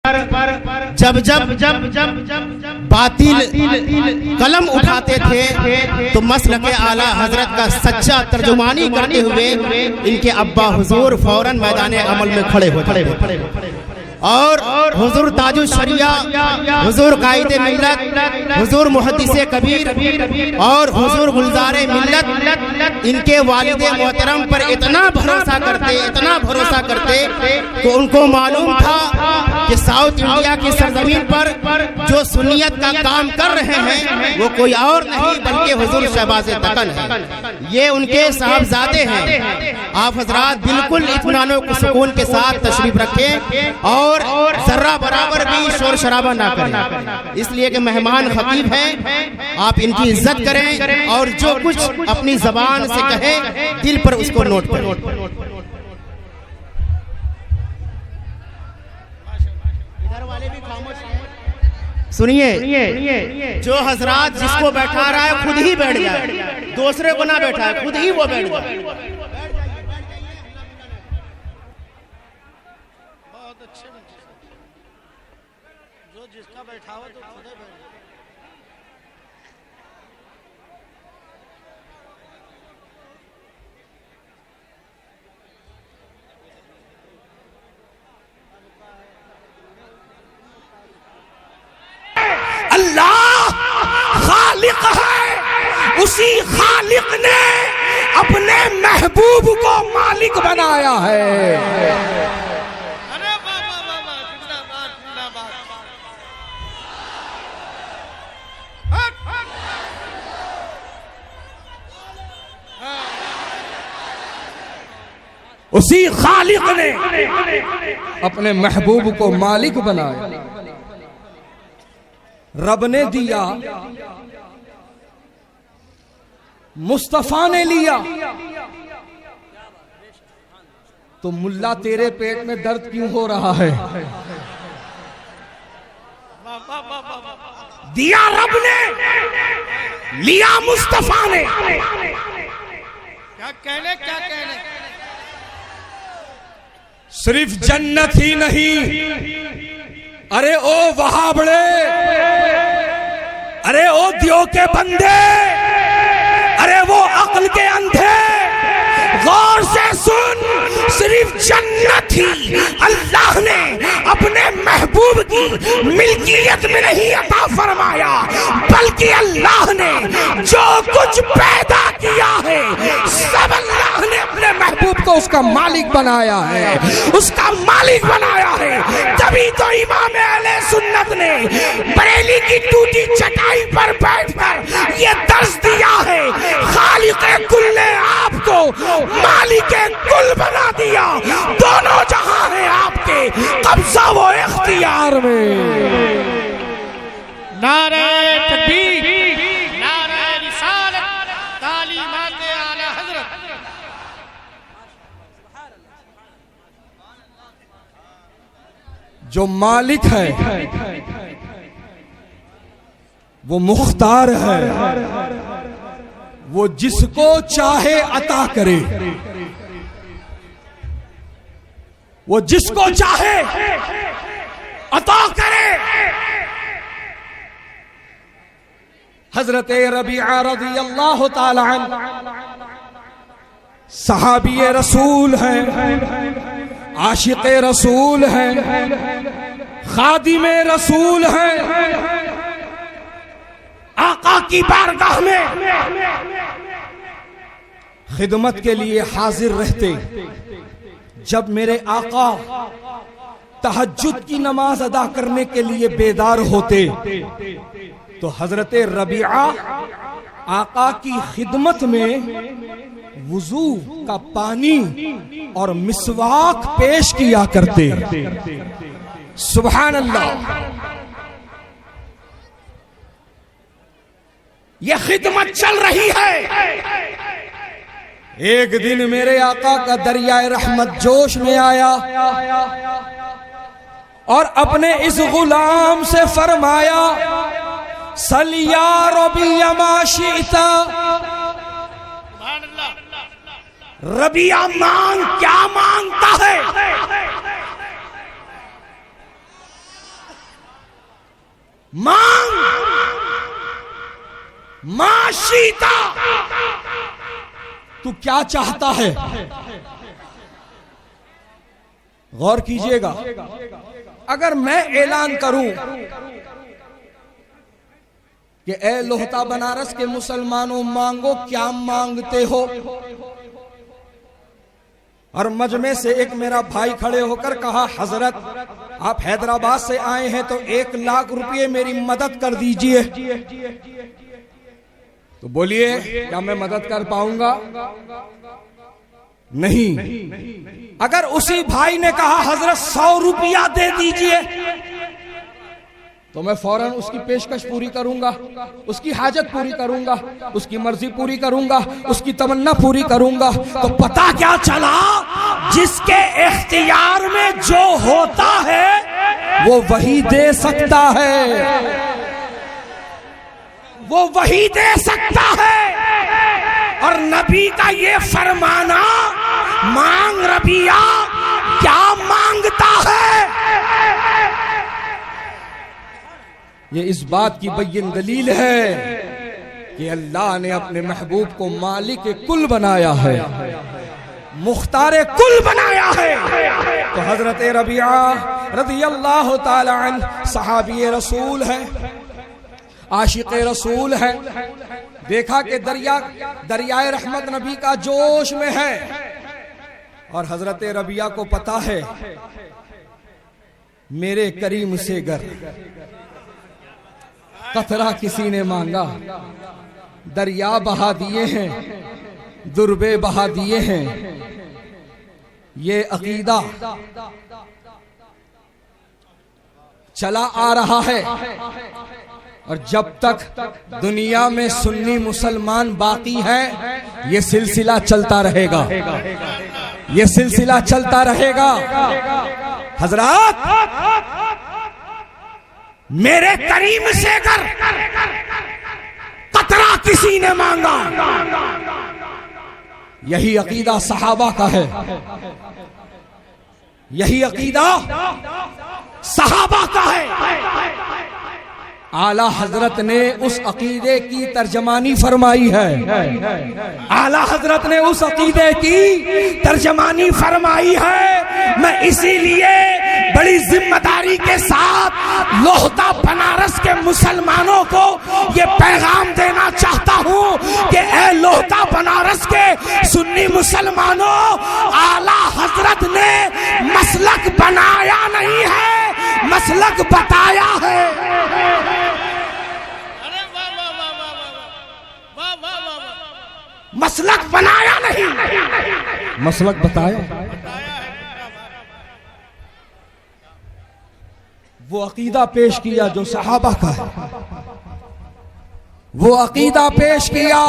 जब जब जब जब बातिल कलम उठाते थे तो मसलके आला हजरत का सच्चा तर्जुमानी करते हुए इनके अब्बा हुजूर फौरन मैदान अमल में खड़े हो और हुजूर ताजुल शरिया, हुजूर कायदे मिल्लत, हुजूर मुहद्दिसे कबीर और हुजूर गुलजारे मिल्लत इनके वालिदे मोहतरम पर इतना भरोसा करते कि उनको मालूम था कि साउथ इंडिया की सरजमीन पर जो सुन्नियत का काम कर रहे हैं वो कोई और नहीं बल्कि हुजूर शहबाज दक्कन है। ये उनके साहबजादे हैं। आप हजरात बिल्कुल इत्मीनान व सुकून के साथ तशरीफ रखें और जर्रा बराबर भी शोर शराबा ना करें, इसलिए कि मेहमान खतीब हैं। आप इनकी इज्जत करें और जो कुछ अपनी जबान से कहे दिल पर उसको नोट करें। सुनिए, जो हजरात जिसको बैठा रहा है खुद ही बैठ जाए, दूसरे को ना बैठा है, खुद ही वो बैठ जाए। बहुत अच्छे जो जिसका बैठा हो तो खुद ही बैठ जाए। अल्लाह खालिक है, उसी खालिक ने अपने महबूब को मालिक बनाया है। अरे वाह वाह वाह वाह, जिंदाबाद जिंदाबाद। उसी खालिक ने अपने महबूब को मालिक बनाया। रब ने दिया, मुस्तफा ने लिया, तो मुल्ला तेरे पेट में दर्द क्यों हो रहा है? दिया रब ने, लिया मुस्तफा ने। क्या कहने क्या कहने। सिर्फ जन्नत ही नहीं, अरे ओ वहाबड़े, अरे ओ दियो के बंदे, अरे वो अक्ल के अंधे, गौर से सुन। सिर्फ जन्नत ही अल्लाह ने अपने महबूब की मिल्कियत में नहीं अता फरमाया, बल्कि अल्लाह ने जो कुछ पैदा किया है सब अल्लाह ने अपने महबूब को उसका मालिक बनाया है, उसका मालिक बनाया है। तभी तो इमाम अहले सुन्नत ने बरेली की टूटी चटाई पर बैठकर ये दर्ज दिया है, खालिक कुल ने आपको मालिक कुल बना दिया। दोनों जहां हैं आपके, कब्जा वो इख्तियार में। नारे तकबीर, नारे रिसालत, तालीमात आला हजरत। जो मालिक है वो मुख्तार है, वो जिसको चाहे अता करे, वो जिसको चाहे अता करे। हजरत रबीआ रज़ियल्लाहु ताला अन्हु सहाबी रसूल हैं, आशिक रसूल हैं, खादिम रसूल हैं। आका की बारगाह में खिदमत के लिए हाजिर रहते। जब मेरे आका तहज्जुद की नमाज अदा करने के लिए बेदार होते तो हजरत रबीआ आका की खिदमत में वुजू का पानी और मिसवाक पेश किया करते। सुभान अल्लाह, ये खिदमत चल रही है। एक दिन मेरे आका का दरियाए रहमत जोश में आया और अपने इस गुलाम से फरमाया, सलिया रबिया माशिता। रबिया मांग, क्या मांगता है? मांग मां सीता, तू क्या चाहता है? गौर कीजिएगा, अगर मैं ऐलान करूं कि ए लोहता बनारस के मुसलमानों, मांगो क्या मांगते हो, और मजमे से एक मेरा भाई खड़े होकर कहा, हजरत आप हैदराबाद से आए हैं तो 1 लाख रुपए मेरी मदद कर दीजिए, तो बोलिए क्या मैं मदद कर पाऊंगा? नहीं। अगर उसी भाई ने कहा हजरत 100 रुपया दे दीजिए, तो मैं फौरन उसकी पेशकश पूरी करूंगा, उसकी हाजत पूरी करूंगा, उसकी मर्जी पूरी करूंगा, उसकी तमन्ना पूरी करूंगा। तो पता क्या चला, जिसके इख्तियार में जो होता है वो वही दे सकता है, वो वही दे सकता है। और नबी का ये फरमाना, मांग रबिया क्या मांगता है, ये इस बात की बय्यन दलील है कि अल्लाह ने अपने महबूब को मालिक कुल बनाया है, मुख्तार कुल बनाया है। तो हजरत रबिया रज़ी अल्लाह ताला अन्हु सहाबी रसूल है, आशिक रसूल है। देखा कि दरियाए रहमत नबी का जोश में है, और हजरत रबिया को पता है मेरे करीम से गर कतरा किसी ने मांगा, दरिया बहा दिए हैं, दुर्बे बहा दिए हैं। ये अकीदा चला आ रहा है, और जब तक दुनिया में सुन्नी मुसलमान बाकी है ये सिलसिला चलता रहेगा, ये सिलसिला चलता रहेगा। हजरत मेरे करीम से कर कतरा किसी ने मांगा, यही अकीदा सहाबा का है, यही अकीदा सहाबा का है। आला हजरत ने उस अकीदे की तर्जमानी फरमाई है, आला हजरत ने उस अकीदे की तर्जमानी फरमाई है। मैं इसीलिए बड़ी जिम्मेदारी के साथ लोहता बनारस के मुसलमानों को ये पैगाम देना चाहता हूँ कि ए लोहता बनारस के सुन्नी मुसलमानों, आला हजरत ने मसलक बनाया नहीं है, मसलक बताया है। मसलक बनाया नहीं, मसलक बताया। वो अकीदा पेश किया जो सहाबा का है, वो अकीदा पेश किया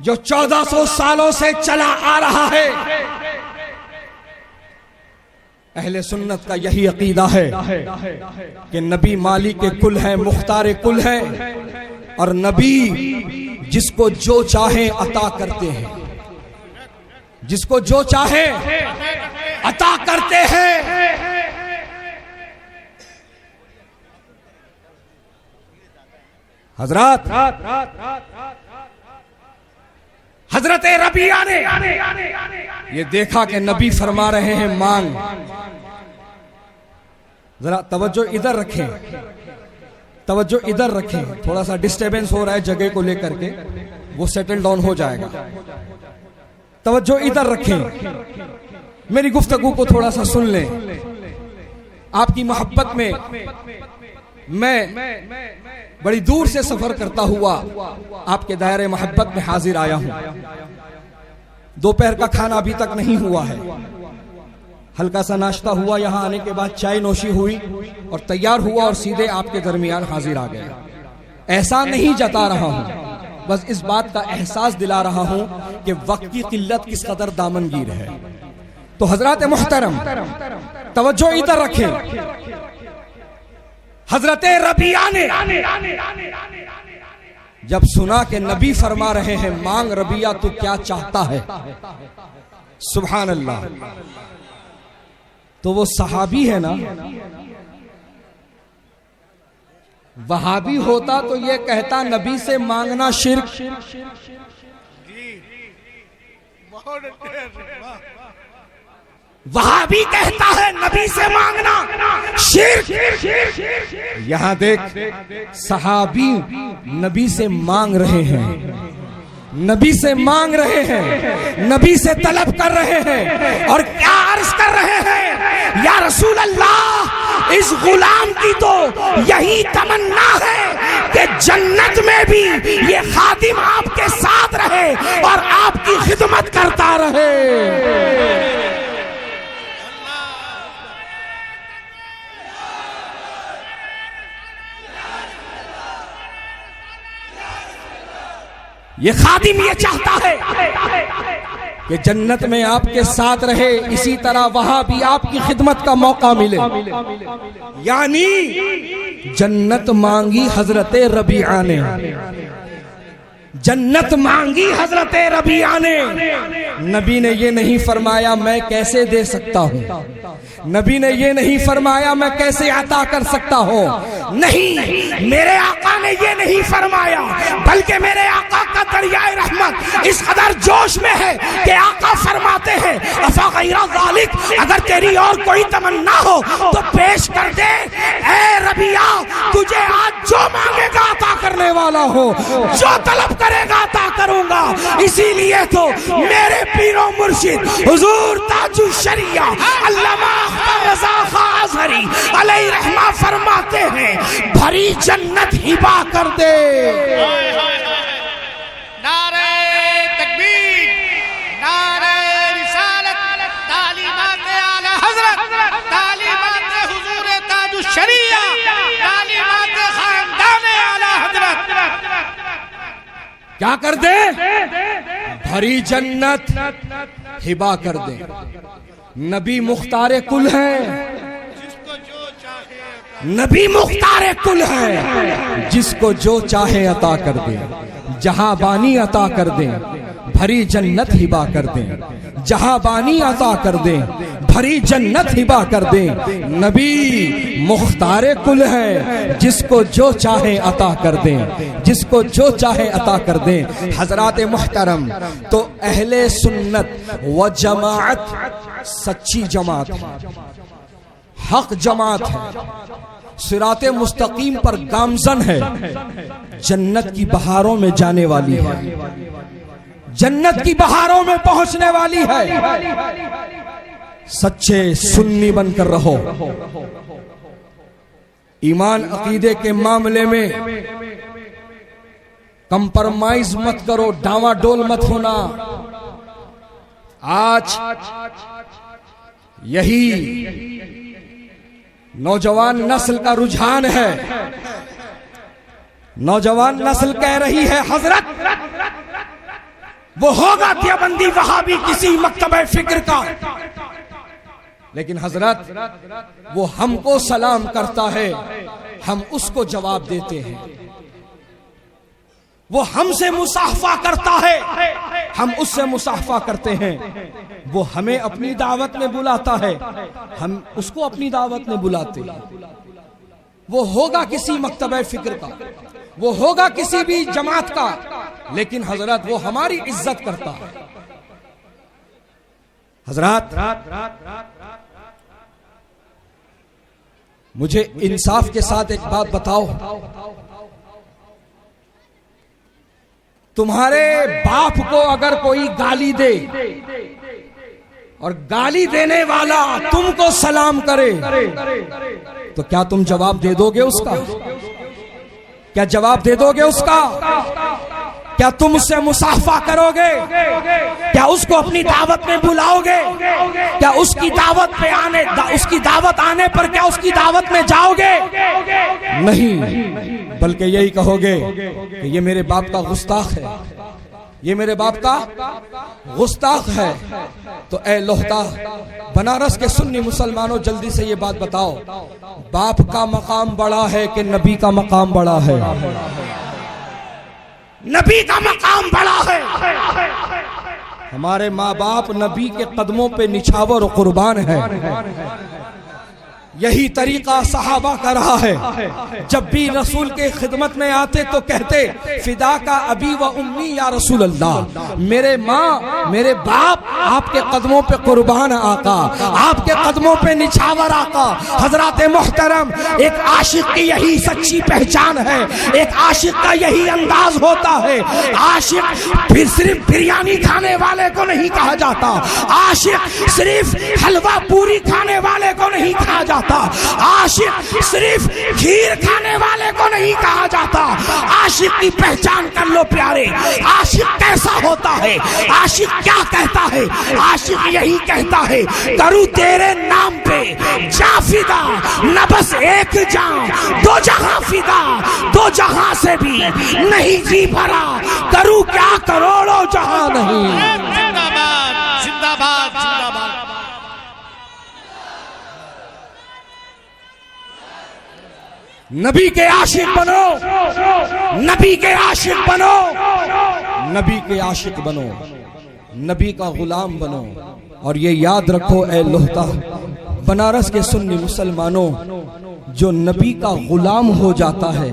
जो 1400 सालों से चला आ रहा है। अहले सुन्नत का यही अकीदा है कि नबी मालिक कुल है, मुख्तार कुल है, और नबी जिसको जो चाहे अता करते हैं, जिसको जो चाहे अता करते हैं। हजरत हजरत रबिया ने ये देखा कि नबी फरमा रहे हैं मांग। जरा तवज्जो इधर रखें, तवज्जो इधर रखें, थोड़ा सा डिस्टरबेंस हो रहा है जगह को लेकर के, वो सेटल डाउन हो जाएगा। तवज्जो इधर रखें, मेरी गुफ्तगू को थोड़ा सा सुन लें। आपकी मोहब्बत में मैं बड़ी दूर से सफर करता हुआ आपके दायरे मोहब्बत में हाजिर आया हूं। दोपहर का खाना अभी तक नहीं हुआ है, हल्का सा नाश्ता हुआ, यहां आने के बाद चाय नोशी हुई और तैयार हुआ और सीधे आपके दरमियान हाजिर आ गया। ऐसा नहीं जता रहा हूं, बस इस बात का एहसास दिला रहा हूं कि वक्त की किल्लत किस कदर दामनगीर है। तो हजरत मुहतरम तवज्जो इधर रखें। हजरत रबिया ने जब सुना कि नबी फरमा रहे हैं मांग रबिया तू क्या चाहता है, सुभान अल्लाह, तो वो सहाबी है ना, वहाबी होता तो ये कहता नबी से मांगना शिर्क। बहुत अच्छे हैं, वाह। वहाबी कहता है नबी से मांगना शिर्क। यहां देख, सहाबी नबी से मांग रहे हैं, नबी से मांग रहे हैं, नबी से तलब कर रहे हैं और क्या अर्ज कर रहे हैं, या रसूल अल्लाह, इस गुलाम की तो यही तमन्ना है कि जन्नत में भी ये खादिम आपके साथ रहे और आपकी खिदमत करता रहे। ये खादिम ये चाहता है कि जन्नत में आपके साथ रहे, इसी तरह वहां भी आपकी खिदमत का मौका मिले। यानी जन्नत मांगी हजरत रबीआ ने, जन्नत मांगी हजरत रबीआ ने। नबी ने ये नहीं फरमाया मैं कैसे दे सकता हूँ, नबी ने ये नहीं फरमाया मैं कैसे अता कर सकता हूँ, नहीं, मेरे आका ने ये नहीं फरमाया, बल्कि मेरे आका का दरियाए रहमत इस कदर जोश में है कि आका फरमाते हैं अफा गैरा ज़ालिक, अगर तेरी और कोई तमन्ना हो तो पेश कर दे। ए रबिया, तुझे आज जो मांगेगा अता करने वाला हो, जो तलब करेगा अता करूंगा। इसीलिए तो मेरे पीरो मुर्शिद हुजूर ताजुल शरिया अल्लामा रज़ा खां अज़हरी अलैहि रहमा फरमाते हैं भरी जन्नत हिबा कर दे। नारे तकबीर, नारे रिसालत, तालीमात आला हजरत, तालीमात हुजूर ताजुल शरिया, तालीमात खानदान आला हजरत। क्या कर दे? भरी जन्नत हिबा कर दे। नबी मुख्तारे कुल है, जिसको जो चाहे, नबी मुख्तारे कुल है, जिसको जो चाहे अता कर दे, जहां बानी अता कर दे, भरी जन्नत हिबा कर दे, जहां बानी अता कर दे, भरी जन्नत हिबा कर दे। नबी मुख्तारे कुल है, जिसको जो चाहे अता कर दे, जिसको जो चाहे अता कर दे। हजरात मुहतरम, तो अहले सुन्नत व जमाअत सच्ची जमात है, हक जमात है, सिराते मुस्तकीम पर गामजन है, जन्नत की बहारों में जाने वाली है, जन्नत की बहारों में पहुंचने वाली है। सच्चे सुन्नी बनकर रहो, ईमान अकीदे के मामले में कंप्रोमाइज मत करो, डावाडोल मत होना। आज यही नौजवान नस्ल का रुझान है। नौजवान नस्ल कह रही है हजरत वो होगा देवबंदी वहाबी किसी मकतबे फिक्र का, लेकिन हजरत वो हमको सलाम करता है, हम उसको जवाब देते हैं। वो हमसे मुसाफा करता है, हम उससे मुसाफा करते हैं। वो हमें अपनी दावत में बुलाता है, हम उसको अपनी दावत में बुलाते हैं। वो होगा किसी मकतबे फिक्र का, वो होगा किसी भी जमात का, लेकिन हजरत वो हमारी इज्जत करता है। हजरत मुझे इंसाफ के साथ एक बात बताओ, तुम्हारे बाप को अगर कोई गाली दे और गाली देने वाला तुमको सलाम करे तो क्या तुम जवाब दे दोगे उसका? क्या जवाब दे दोगे उसका? क्या तुम उससे मुसाफा करोगे? क्या उसको अपनी दावत में बुलाओगे? क्या उसकी दावत पे आने, उसकी दावत आने पर क्या उसकी दावत में जाओगे? नहीं, बल्कि यही कहोगे कि ये मेरे बाप का गुस्ताख है, ये मेरे बाप का गुस्ताख है। तो ए लोहता बनारस के सुन्नी मुसलमानों, जल्दी से ये बात बताओ, बाप का मकाम बड़ा है कि नबी का मकाम बड़ा है? नबी का मकाम बड़ा है। हमारे माँ बाप नबी के कदमों पे निछावर और कुर्बान है। यही तरीका सहाबा का रहा है। जब भी रसूल के खिदमत में आते तो कहते फिदा का अबी व उम्मी या रसूल अल्लाह, मेरे माँ मेरे बाप आपके कदमों पे कुर्बान आका, आपके कदमों पे निछावर आका। हजरत मोहतरम, एक आशिक की यही सच्ची पहचान है, एक आशिक का यही अंदाज होता है। आशिक फिर सिर्फ बिरयानी खाने वाले को नहीं कहा जाता, आशिक सिर्फ हलवा पूरी खाने वाले को नहीं कहा जाता, आशिक सिर्फ खीर खाने वाले को नहीं कहा जाता। आशिक की पहचान कर लो प्यारे, आशिक कैसा होता है, आशिक क्या कहता है। आशिक यही कहता है, करूं तेरे नाम पे जा फिदा, न बस एक जान दो जहां फिदा, दो जहां से भी नहीं जी भरा, करूं क्या करोड़ों जहां नहीं। जिंदाबाद जिंदाबाद जिंदाबाद। नबी के आशिक बनो, नबी के आशिक बनो, नबी के आशिक बनो, नबी का गुलाम बनो। और ये याद रखो ए लोहता बनारस के सुन्नी मुसलमानों, जो नबी का गुलाम हो जाता है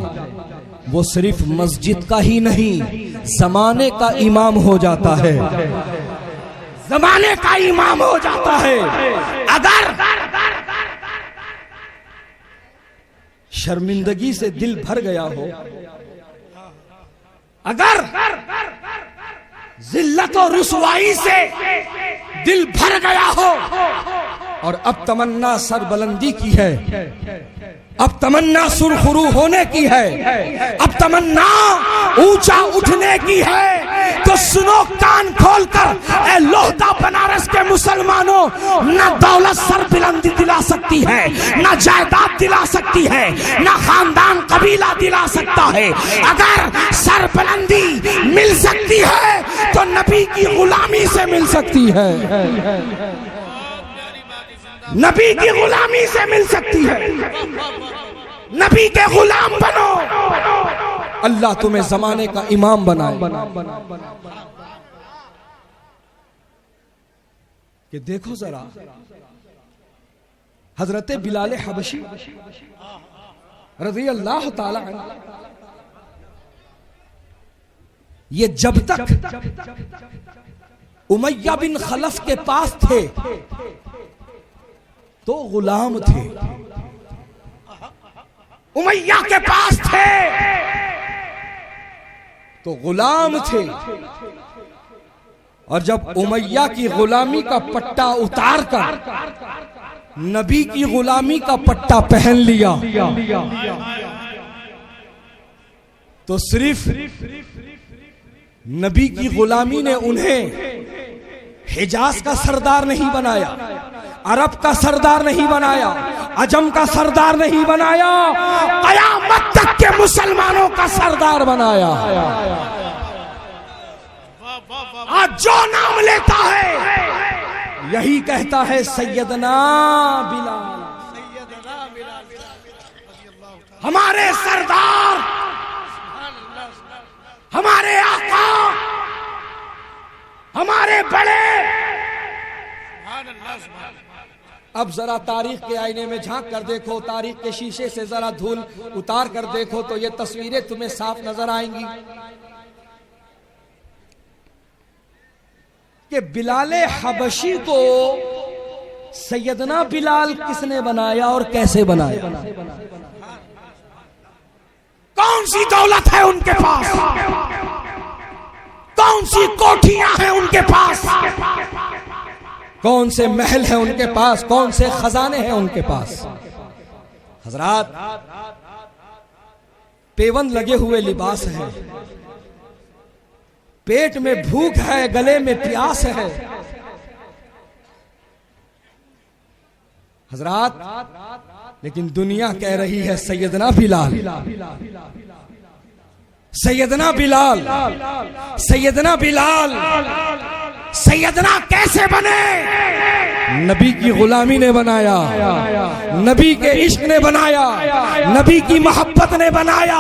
वो सिर्फ मस्जिद का ही नहीं, जमाने का इमाम हो जाता है, जमाने का इमाम हो जाता है। अगर शर्मिंदगी से दिल भर गया हो, अगर जिल्लत और रुसवाई से दिल भर गया हो, और अब तमन्ना सरबुलंदी की है, अब तमन्ना सुरखुरू होने की है, अब तमन्ना ऊंचा उठने की है, तो सुनो कान खोलकर ए लोहता बनारस के मुसलमानों, न दौलत सरबुलंदी दिला सकती है, न जायदाद दिला सकती है, न खानदान कबीला दिला सकता है। अगर सरबुलंदी मिल सकती है तो नबी की गुलामी से मिल सकती है, नबी की गुलामी से मिल सकती है। नबी के गुलाम बनो, अल्लाह तुम्हें जमाने का इमाम बनाए। कि देखो जरा हजरत बिलाल हबशी रज़ी अल्लाह ताला अन्हु, ये जब तक उमैया बिन खलफ के पास थे तो गुलाम थे, उमैया के पास थे तो गुलाम थे, और जब उमैया की गुलामी का पट्टा उतार कर नबी की गुलामी का पट्टा पहन लिया तो सिर्फ नबी की गुलामी ने उन्हें हिजाज का सरदार नहीं बनाया, अरब का सरदार नहीं बनाया, अजम का सरदार नहीं बनाया, कयामत तक के मुसलमानों का सरदार बनाया। आज जो नाम लेता है यही कहता है सैयदना बिलाल, हमारे सरदार, हमारे आका, हमारे बड़े। अब जरा तारीख के आईने में झांक कर देखो, तारीख के शीशे से जरा धूल उतार कर देखो तो ये तस्वीरें तुम्हें साफ नजर आएंगी कि बिलाले हबशी को सैयदना बिलाल किसने बनाया और कैसे बनाया। कौन सी दौलत है उनके पास, कौन सी कोठियां हैं उनके पास, कौन से महल हैं उनके पास, कौन से खजाने हैं उनके पास। हजरात, पेवन लगे हुए लिबास है, पेट में भूख है, गले में प्यास है। हजरात, लेकिन दुनिया कह रही है सैयदना बिलाल, सैयदना बिलाल, सैयदना बिलाल, सैयदना कैसे बने? नबी की गुलामी ने बनाया, नबी के इश्क ने बनाया, नबी की मोहब्बत ने बनाया।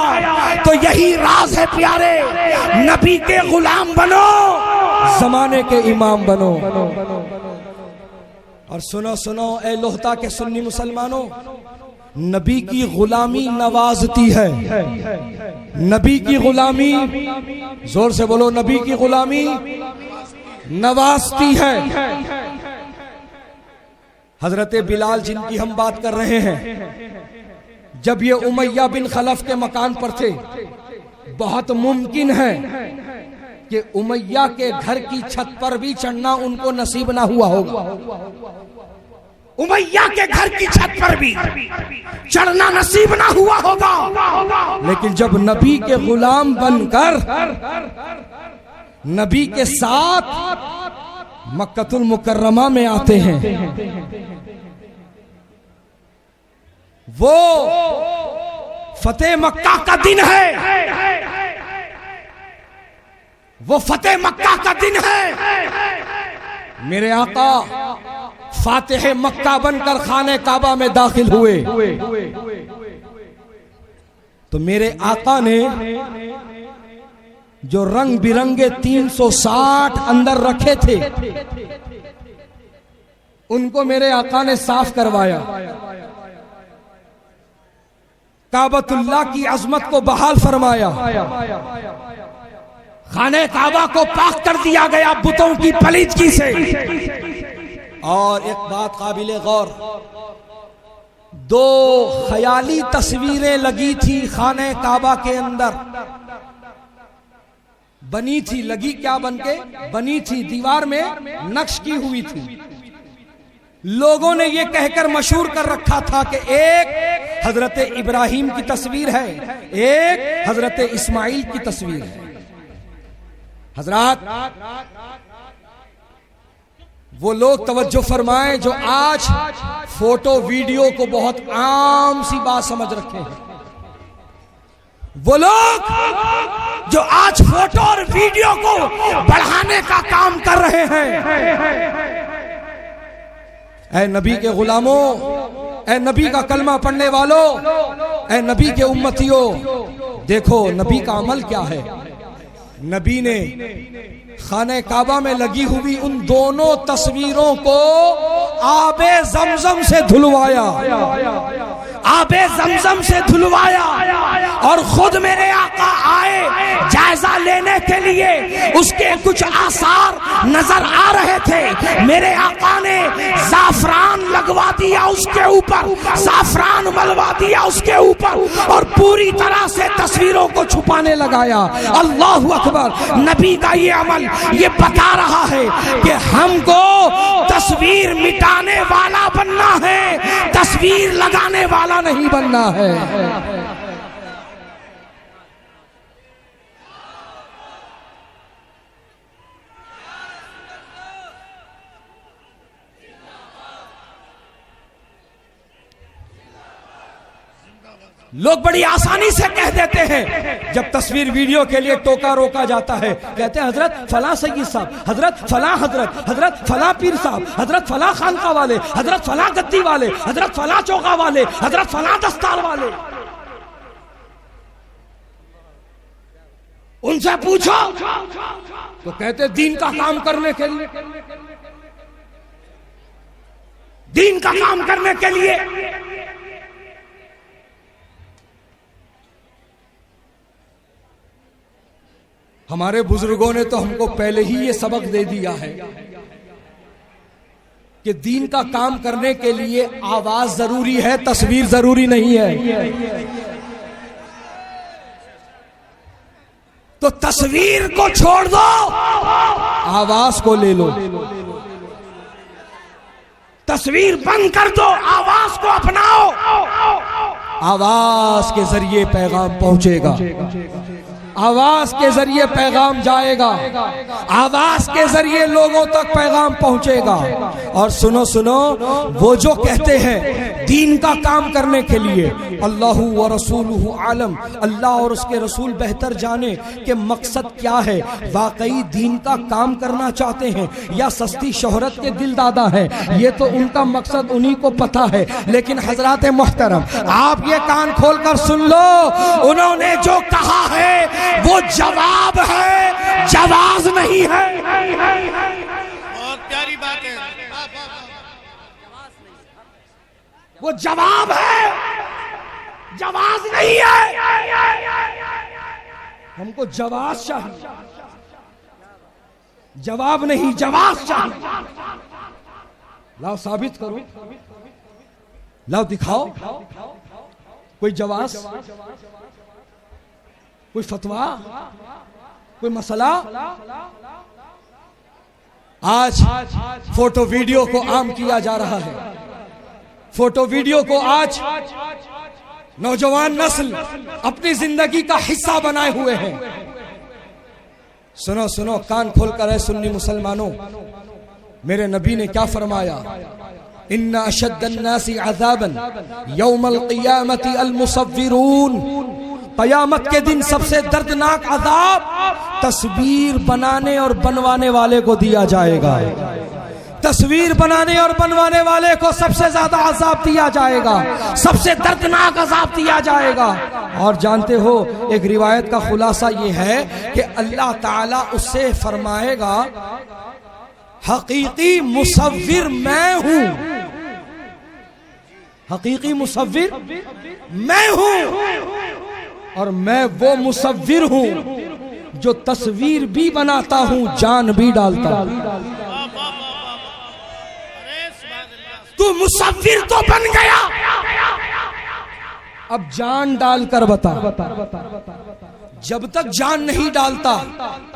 तो यही राज है प्यारे, नबी के गुलाम बनो, जमाने के इमाम बनो। और सुनो सुनो ए लोहता के सुन्नी मुसलमानों, नबी की गुलामी नवाजती है। नबी की गुलामी, जोर से बोलो, नबी की गुलामी नवाजती है। हजरत बिलाल जिनकी हम बात कर रहे हैं, जब ये उमैया बिन खलफ के मकान पर थे, बहुत मुमकिन है कि उमैया के घर की छत पर भी चढ़ना उनको नसीब ना हुआ होगा। उमैया के घर की छत पर भी चढ़ना नसीब ना हुआ होगा। लेकिन जब नबी के गुलाम बनकर नबी के साथ मक्कतुल मुकर्रमा में आते हैं, वो फतेह मक्का का दिन है, वो फतेह मक्का का दिन है। मेरे आका फातिह मक्का बनकर खाने काबा में दाखिल हुए, तो मेरे आका ने जो रंग बिरंगे 360 अंदर रखे थे, उनको मेरे आका ने साफ करवाया। काबतुल्लाह की अजमत को बहाल फरमाया। खाने काबा को पाक कर दिया गया बुतों की पलीदगी से। और एक बात काबिले गौर, 2 ख्याली तस्वीरें लगी थी खाने काबा के अंदर, बनी थी, लगी क्या बनके बनी थी, दीवार में नक्श की हुई थी। लोगों ने यह कहकर मशहूर कर रखा था कि एक हजरत इब्राहिम की तस्वीर है, एक हजरत इस्माइल की तस्वीर है। हजरात, वो लोग तवज्जो फरमाएं जो आज फोटो वीडियो को बहुत आम सी बात समझ रखे हैं। वो लोग जो आज फोटो और वीडियो को बढ़ाने का काम कर रहे हैं, ऐ नबी के गुलामों, ऐ नबी का कलमा पढ़ने वालों, ऐ नबी के उम्मतियों, देखो नबी का अमल क्या है। नबी ने खाने काबा में लगी हुई उन दोनों तस्वीरों को आबे जमजम से धुलवाया, आबे जमजम से धुलवाया, और खुद मेरे आका आए जायजा लेने के लिए। उसके कुछ आसार नजर आ रहे थे। मेरे आका ने जाफरान लगवा दिया उसके ऊपर, जाफरान मलवा दिया उसके ऊपर, और पूरी तरह से तस्वीरों को छुपाने लगाया। अल्लाहु अकबर। नबी का ये अमल ये बता रहा है कि हमको तस्वीर मिटाने वाला बनना है, तस्वीर लगाने वाला नहीं बनना है। लोग बड़ी आसानी से कह देते हैं, जब तस्वीर वीडियो के लिए टोका रोका जाता है, कहते हैं हजरत फला सैयद साहब, हजरत फला हजरत, हजरत फला पीर साहब, हजरत फला खानका वाले, हजरत फला गद्दी वाले, हजरत फला चौका वाले, हजरत फला दस्तार वाले। उनसे पूछो तो कहते दीन का काम करने के लिए, दीन का काम करने के लिए। हमारे बुजुर्गों ने तो हमको पहले ही ये सबक दे दिया है कि दीन का काम करने के लिए आवाज जरूरी है, तस्वीर जरूरी नहीं है। तो तस्वीर को छोड़ दो, आवाज को ले लो। तस्वीर बंद कर दो, आवाज को अपनाओ। आवाज के जरिए पैगाम पहुंचेगा, आवाज के जरिए पैगाम जाएगा, आवाज के जरिए लोगों तक पैगाम पहुंचेगा। और सुनो सुनो, वो जो कहते हैं दीन का काम करने के लिए, अल्लाहु व रसूलुहु आलम, अल्लाह और उसके रसूल बेहतर जाने कि मकसद क्या है। वाकई दीन का काम करना चाहते हैं या सस्ती शोहरत के दिल दादा है, ये तो उनका मकसद उन्हीं को पता है। लेकिन हजरात मोहतरम, आप ये कान खोल कर सुन लो, उन्होंने जो कहा है वो जवाब है, जवाब नहीं है। बहुत प्यारी बात है। वो जवाब है, जवाब नहीं है। हमको जवाब चाहिए, जवाब नहीं जवाब चाहिए। लाओ साबित करो, लाओ दिखाओ कोई जवाब, कोई फतवा, कोई मसला। आज फोटो वीडियो को आम किया जा रहा है। फोटो वीडियो को आज नौजवान नस्ल अपनी जिंदगी का हिस्सा बनाए हुए हैं। सुनो सुनो, कान खोल कर है सुन्नी मुसलमानों, मेरे नबी ने क्या फरमाया? इन्ना अशद्दन्नासी अज़ाबन यौमल क़ियामति अल मुसव्विरून। क़यामत के दिन सबसे दर्दनाक अज़ाब तस्वीर बनाने और बनवाने वाले को दिया जाएगा। तस्वीर बनाने और बनवाने वाले को सबसे ज्यादा अज़ाब दिया जाएगा, सबसे दर्दनाक अज़ाब दिया जाएगा। और जानते हो, एक रिवायत का खुलासा ये है कि अल्लाह ताला उससे फरमाएगा, हकीकी मुसव्विर मैं हूं, हकीकी मुसव्विर मैं हूं, और मैं वो मुसव्विर हूं जो तस्वीर भी बनाता हूं, जान भी डालता हूं। तू मुसव्विर तो बन गया, अब जान डालकर बता। जब तक जान नहीं डालता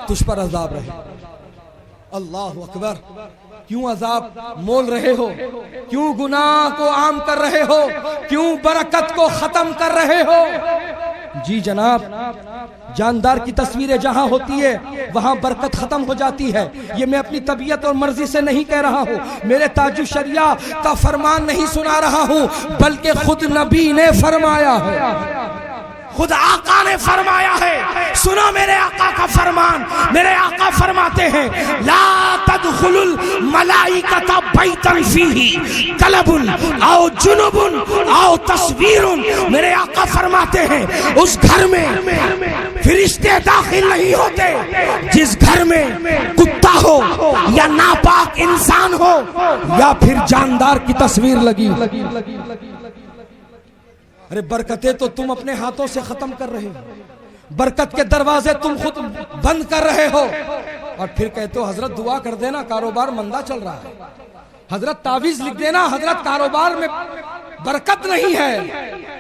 तुझ पर अज़ाब रहे। अल्लाह अकबर। क्यों अज़ाब मोल रहे हो? क्यों गुनाह को आम कर रहे हो? क्यों बरकत को खत्म कर रहे हो? जी जनाब, जानदार की तस्वीरें जहां होती है वहां बरकत खत्म हो जाती है। ये मैं अपनी तबीयत और मर्जी से नहीं कह रहा हूं, मेरे ताजु शरिया का फरमान नहीं सुना रहा हूं, बल्कि खुद नबी ने फरमाया है, खुद आका ने फरमाया है। सुनो मेरे आका का फरमान। मेरे आका फरमाते हैं, ला तदखुलुल मलाइकता बैतन फीही कलबुन आओ जुनुबुन आओ तस्वीरुन। मेरे आका फरमाते हैं, उस घर में फरिश्ते दाखिल नहीं होते जिस घर में कुत्ता हो या नापाक इंसान हो या फिर जानदार की तस्वीर लगी। अरे बरकतें तो तुम अपने हाथों से खत्म कर रहे हो, बरकत के दरवाजे तुम खुद बंद कर रहे हो, और फिर कहते हो हजरत दुआ कर देना, कारोबार मंदा चल रहा है, हजरत तावीज लिख देना, हजरत कारोबार में बरकत नहीं है।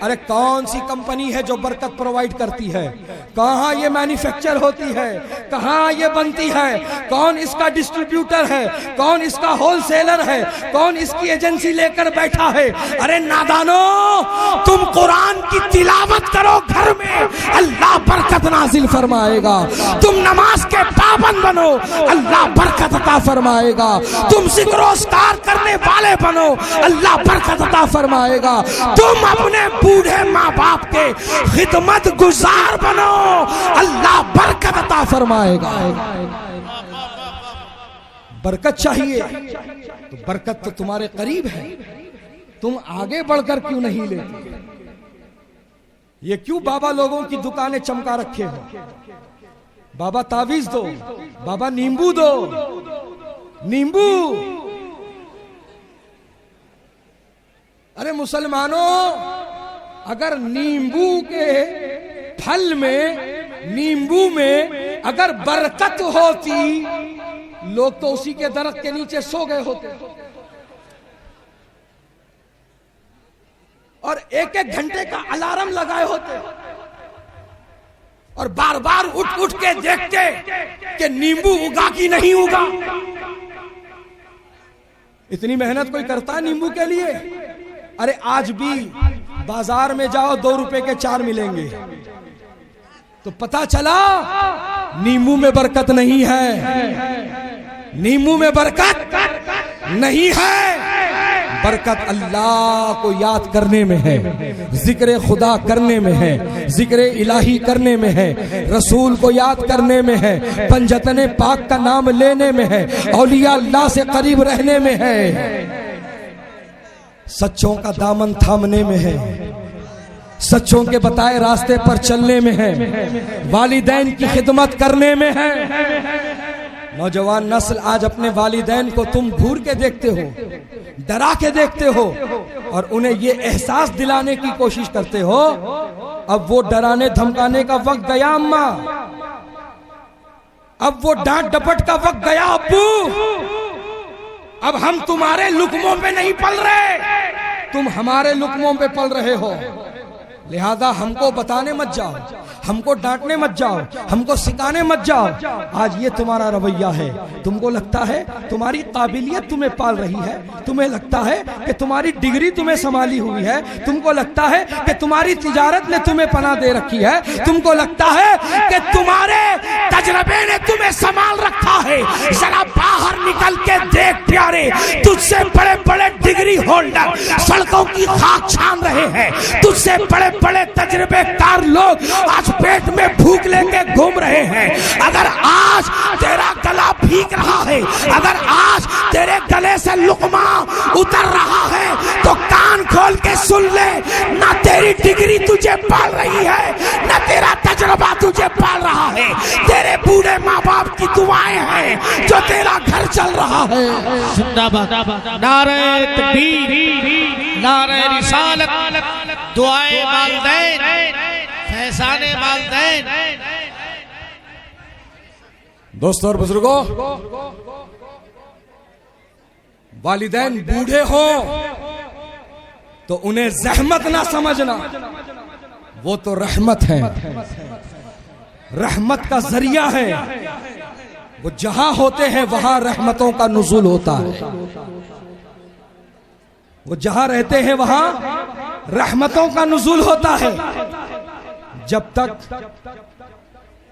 अरे कौन सी कंपनी है जो बरकत प्रोवाइड करती है? कहाँ ये मैन्युफैक्चर होती है? कहाँ ये बनती है? कौन इसका डिस्ट्रीब्यूटर है? कौन इसका होलसेलर है? कौन इसकी एजेंसी लेकर बैठा है? अरे नादानो, तुम कुरान की तिलावत करो घर में, अल्लाह बरकत नाजिल फरमाएगा। तुम नमाज के पाबंद बनो, अल्लाह बरकत अता फरमाएगा। तुम जिक्र-ओ-अस्कार करने वाले बनो, अल्लाह बरकत अता फरमाएगा। तुम अपने बूढ़े माँ बाप के खिदमत गुजार बनो, अल्लाह बरकत अता फरमाएगा। बरकत चाहिए तो बरकत तो तुम्हारे करीब है, तुम आगे बढ़कर क्यों नहीं लेते? ये क्यों बाबा लोगों की दुकानें चमका रखे हो? बाबा तावीज दो, बाबा नींबू दो, नींबू। अरे मुसलमानों, अगर नींबू के फल में, नींबू में अगर बरकत होती, लोग तो उसी के दरख्त के नीचे सो गए होते और एक एक घंटे का अलार्म लगाए होते और बार बार उठ उठ के देखते कि नींबू उगा कि नहीं उगा। इतनी मेहनत कोई करता है नींबू के लिए? अरे आज भी बाजार में जाओ, 2 रुपए के 4 मिलेंगे, तो पता चला नींबू में बरकत नहीं है, नींबू में बरकत नहीं है। बरकत अल्लाह को याद करने में है, जिक्र खुदा करने में है, जिक्र इलाही करने में है, रसूल को याद करने में है, पंजतने पाक का नाम लेने में है, औलिया अल्लाह से करीब रहने में है, सच्चों का दामन थामने में है, सच्चों के बताए रास्ते पर चलने में है, वालिदैन की खिदमत करने में है। नौजवान नस्ल आज अपने वालिदैन को तुम घूर के देखते हो, डरा के देखते हो और उन्हें ये एहसास दिलाने की कोशिश करते हो अब वो डराने धमकाने का वक्त गया अम्मा, अब वो डांट डपट का वक्त गया अब्बू। अब हम तुम्हारे लुकमों पे नहीं पल रहे, तुम हमारे लुकमों पे पल रहे हो। लिहाजा हमको बताने मत जाओ, हमको डांटने मत जाओ, हमको सिखाने मत जाओ। आज ये तुम्हारा रवैया है। तुमको लगता है तुम्हारी काबिलियत तुम्हें पाल रही है, तुम्हें लगता है कि तुम्हारी डिग्री तुम्हें संभाली हुई है, तुमको लगता है कि तुम्हारी तिजारत ने तुम्हें पनाह दे रखी है, तुमको लगता है कि तुम्हारे तजरबे ने तुम्हें संभाल रखा है। जरा बाहर निकल के देख प्यारे, तुझसे बड़े बड़े डिग्री होल्डर सड़कों की खाक छान रहे हैं, तुझसे बड़े बड़े तजर्बेकार लोग आज पेट में भूख लेके घूम रहे हैं। अगर आज तेरा गला भीग रहा है, अगर आज तेरे गले से लुकमा उतर रहा है तो कान खोल के सुन ले, ना तेरी डिग्री तुझे पाल रही है, ना तेरा तजर्बा तुझे पाल रहा है, तेरे बूढ़े माँ बाप की दुआएं हैं जो तेरा घर चल रहा है। नारे तकबीर, नारे रिसालत, दुआए वालिदैन, फैज़ाने वालिदैन। दोस्तों और बुजुर्गों, वालिदैन बूढ़े हो तो उन्हें ज़हमत ना समझना, वो तो रहमत है, रहमत का जरिया है। वो जहां होते हैं वहां रहमतों का नुज़ूल होता है, वो जहां रहते हैं वहां रहमतों का नुज़ूल होता है। जब तक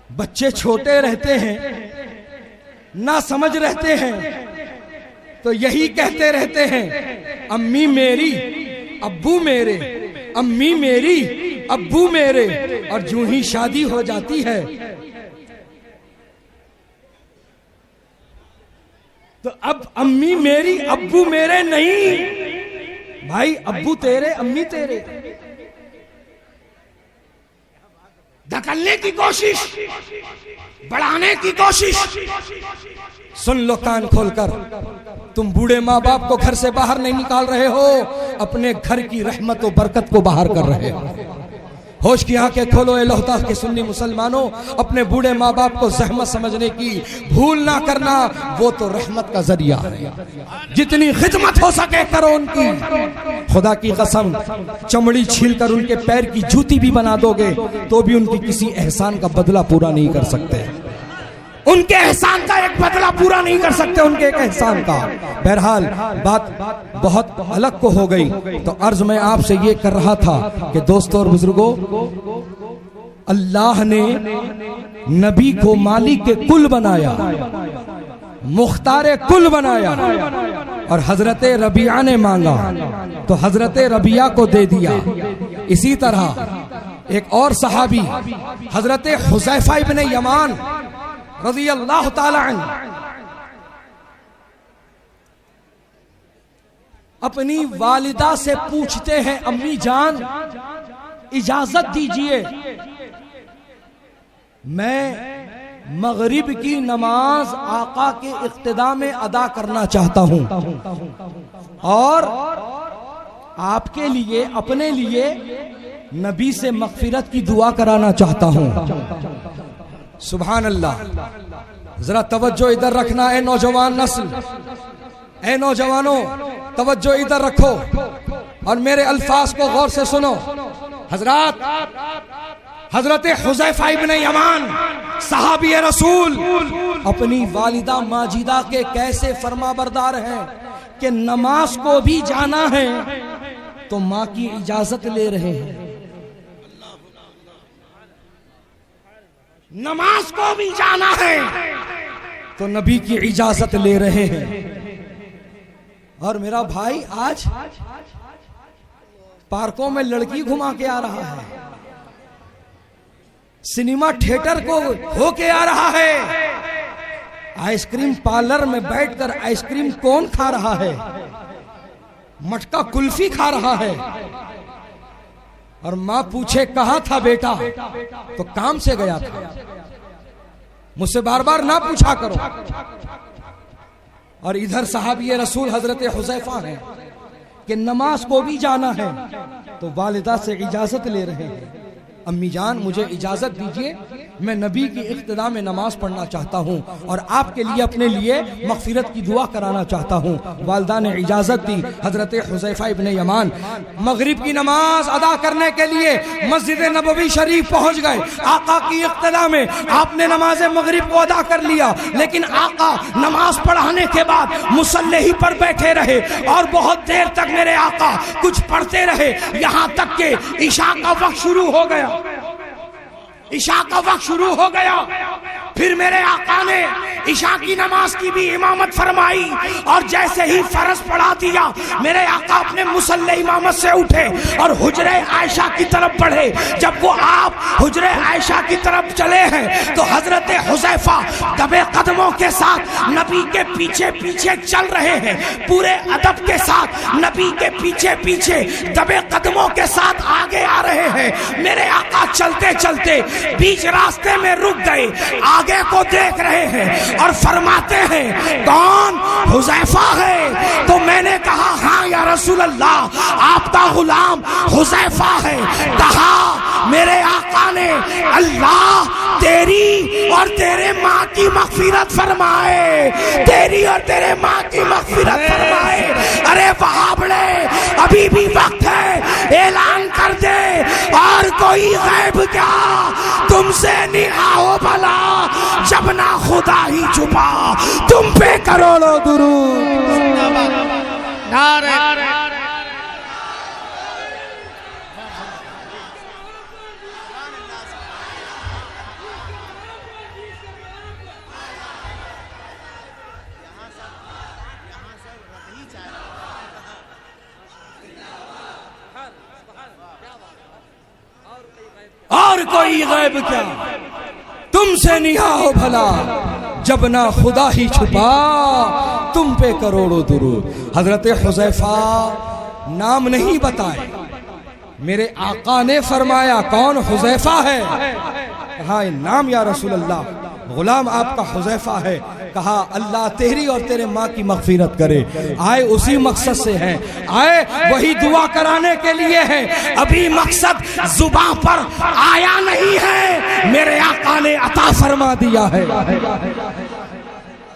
बच्चे छोटे रहते हैं, ना समझ रहते हैं, तो यही कहते रहते हैं अम्मी मेरी अब्बू मेरे, अम्मी मेरी अब्बू मेरे। और जो ही शादी हो जाती है तो अब अम्मी मेरी अब्बू मेरे नहीं, भाई अब्बू तेरे अम्मी तेरे। धकलने की कोशिश, बढ़ाने की कोशिश। सुन लो कान खोलकर, तुम बूढ़े माँ बाप को घर से बाहर नहीं निकाल रहे हो, अपने घर की रहमत और बरकत को बाहर कर रहे हो। होश की आंखें खोलो ए लोहता के सुन्नी मुसलमानों, अपने बूढ़े माँ बाप को ज़हमत समझने की भूल ना करना, वो तो रहमत का जरिया है। जितनी खिदमत हो सके करो उनकी। खुदा की कसम, चमड़ी छील कर उनके पैर की जूती भी बना दोगे तो भी उनकी किसी एहसान का बदला पूरा नहीं कर सकते। उनके एहसान का एक बदला पूरा नहीं कर सकते, उनके एक एहसान का। बहरहाल बात बहुत अलग को हो गई, तो अर्ज मैं आपसे ये कर रहा था कि दोस्तों और बुजुर्गों, अल्लाह ने नबी को मालिक के कुल बनाया, मुख्तार कुल बनाया, और हजरत रबिया ने मांगा तो हजरत रबिया को दे दिया। इसी तरह एक और सहाबी हजरत हुज़ैफा इब्न यमान रज़ी अल्लाह ताला अन्हु अपनी वालिदा से पूछते हैं, अम्मी जान इजाजत दीजिए, मैं मगरिब की नमाज आका के इक्तिदा में अदा करना चाहता हूं और आपके लिए, अपने लिए नबी से मग़फ़िरत की दुआ कराना चाहता हूं। सुभान अल्लाह। जरा तवज्जो इधर रखना है नौजवान नस्ल, ए नौजवानों तवज्जो इधर रखो और मेरे अल्फाज को गौर से सुनो। हजरत हजरत हुज़ैफा इब्न यमान सहाबी रसूल अपनी वालिदा माजिदा के कैसे फरमाबरदार हैं कि नमाज को भी जाना है तो माँ की इजाजत ले रहे हैं, नमाज को भी जाना है तो नबी की इजाजत ले रहे हैं। और मेरा भाई आज पार्कों में लड़की घुमा के आ रहा है, सिनेमा थिएटर को होके आ रहा है, आइसक्रीम पार्लर में बैठकर आइसक्रीम कौन खा रहा है, मटका कुल्फी खा रहा है। और माँ पूछे कहाँ था बेटा, तो काम से गया था। मुझसे बार बार ना पूछा करो। और इधर साहबी रसूल हजरत हुज़ैफा हैं कि नमाज को भी जाना है तो वालिदा से इजाजत ले रहे हैं, अम्मी जान मुझे इजाजत दीजिए, मैं नबी की इक्तिदा में नमाज पढ़ना चाहता हूँ और आपके लिए अपने लिए मगफिरत की दुआ कराना चाहता हूँ। वालिदा ने इजाजत दी। हजरत हुज़ैफा इब्ने यमान मगरिब की नमाज अदा करने के लिए मस्जिद नबवी शरीफ पहुँच गए। आका की इक्तिदा में आपने नमाज मगरिब को अदा कर लिया, लेकिन आका नमाज पढ़ाने के बाद मुसल्ले ही पर बैठे रहे और बहुत देर तक मेरे आका कुछ पढ़ते रहे, यहाँ तक के ईशा का वक्त शुरू हो गया। ईशा का वक्त शुरू हो गया। फिर मेरे आका ने ईशा की नमाज की भी इमामत फरमाई और जैसे ही फर्ज पढ़ा दिया मेरे आका अपने मुसल्ले इमामत से उठे और हुजरे आयशा की तरफ बढ़े। जब वो आप हुजरे आयशा की तरफ चले हैं तो हजरत हुज़ैफा दबे कदमों के साथ नबी के पीछे पीछे चल रहे हैं, पूरे अदब के साथ नबी के पीछे पीछे दबे कदमों के साथ आगे आ रहे हैं। मेरे आका चलते चलते बीच रास्ते में रुक गए, आगे को देख रहे हैं और फरमाते हैं कौन? हुज़ैफा है। तो मैंने कहा हाँ या रसूल अल्लाह, आपका गुलाम हुज़ैफा है। कहा मेरे आका ने अल्लाह तेरी और तेरे माँ की मग़फ़िरत फरमाए, तेरी और तेरे माँ की मग़फ़िरत फरमाए। अरे वहाबड़े अभी भी वक्त है, ऐलान कर दे और कोई गैब क्या तुमसे निगाह हो भला, जब ना खुदा ही छुपा तुम पे करोड़ों दुरूद। नारे और कोई गैब क्या तुमसे निगाह हो भला, जब ना खुदा ही छुपा तुम पे करोड़ों दुरूद। हजरत हुज़ैफा नाम नहीं बताए, मेरे आका ने फरमाया कौन? हुज़ैफा है। कहा नाम या रसूल अल्लाह, गुलाम आपका हुज़ैफा है। कहा अल्लाह तेरी और तेरे माँ की मग़फ़िरत करे। आए उसी मकसद से हैं, आए वही दुआ कराने के लिए हैं। अभी मकसद जुबान पर आया नहीं है, मेरे आका ने अता फरमा दिया है,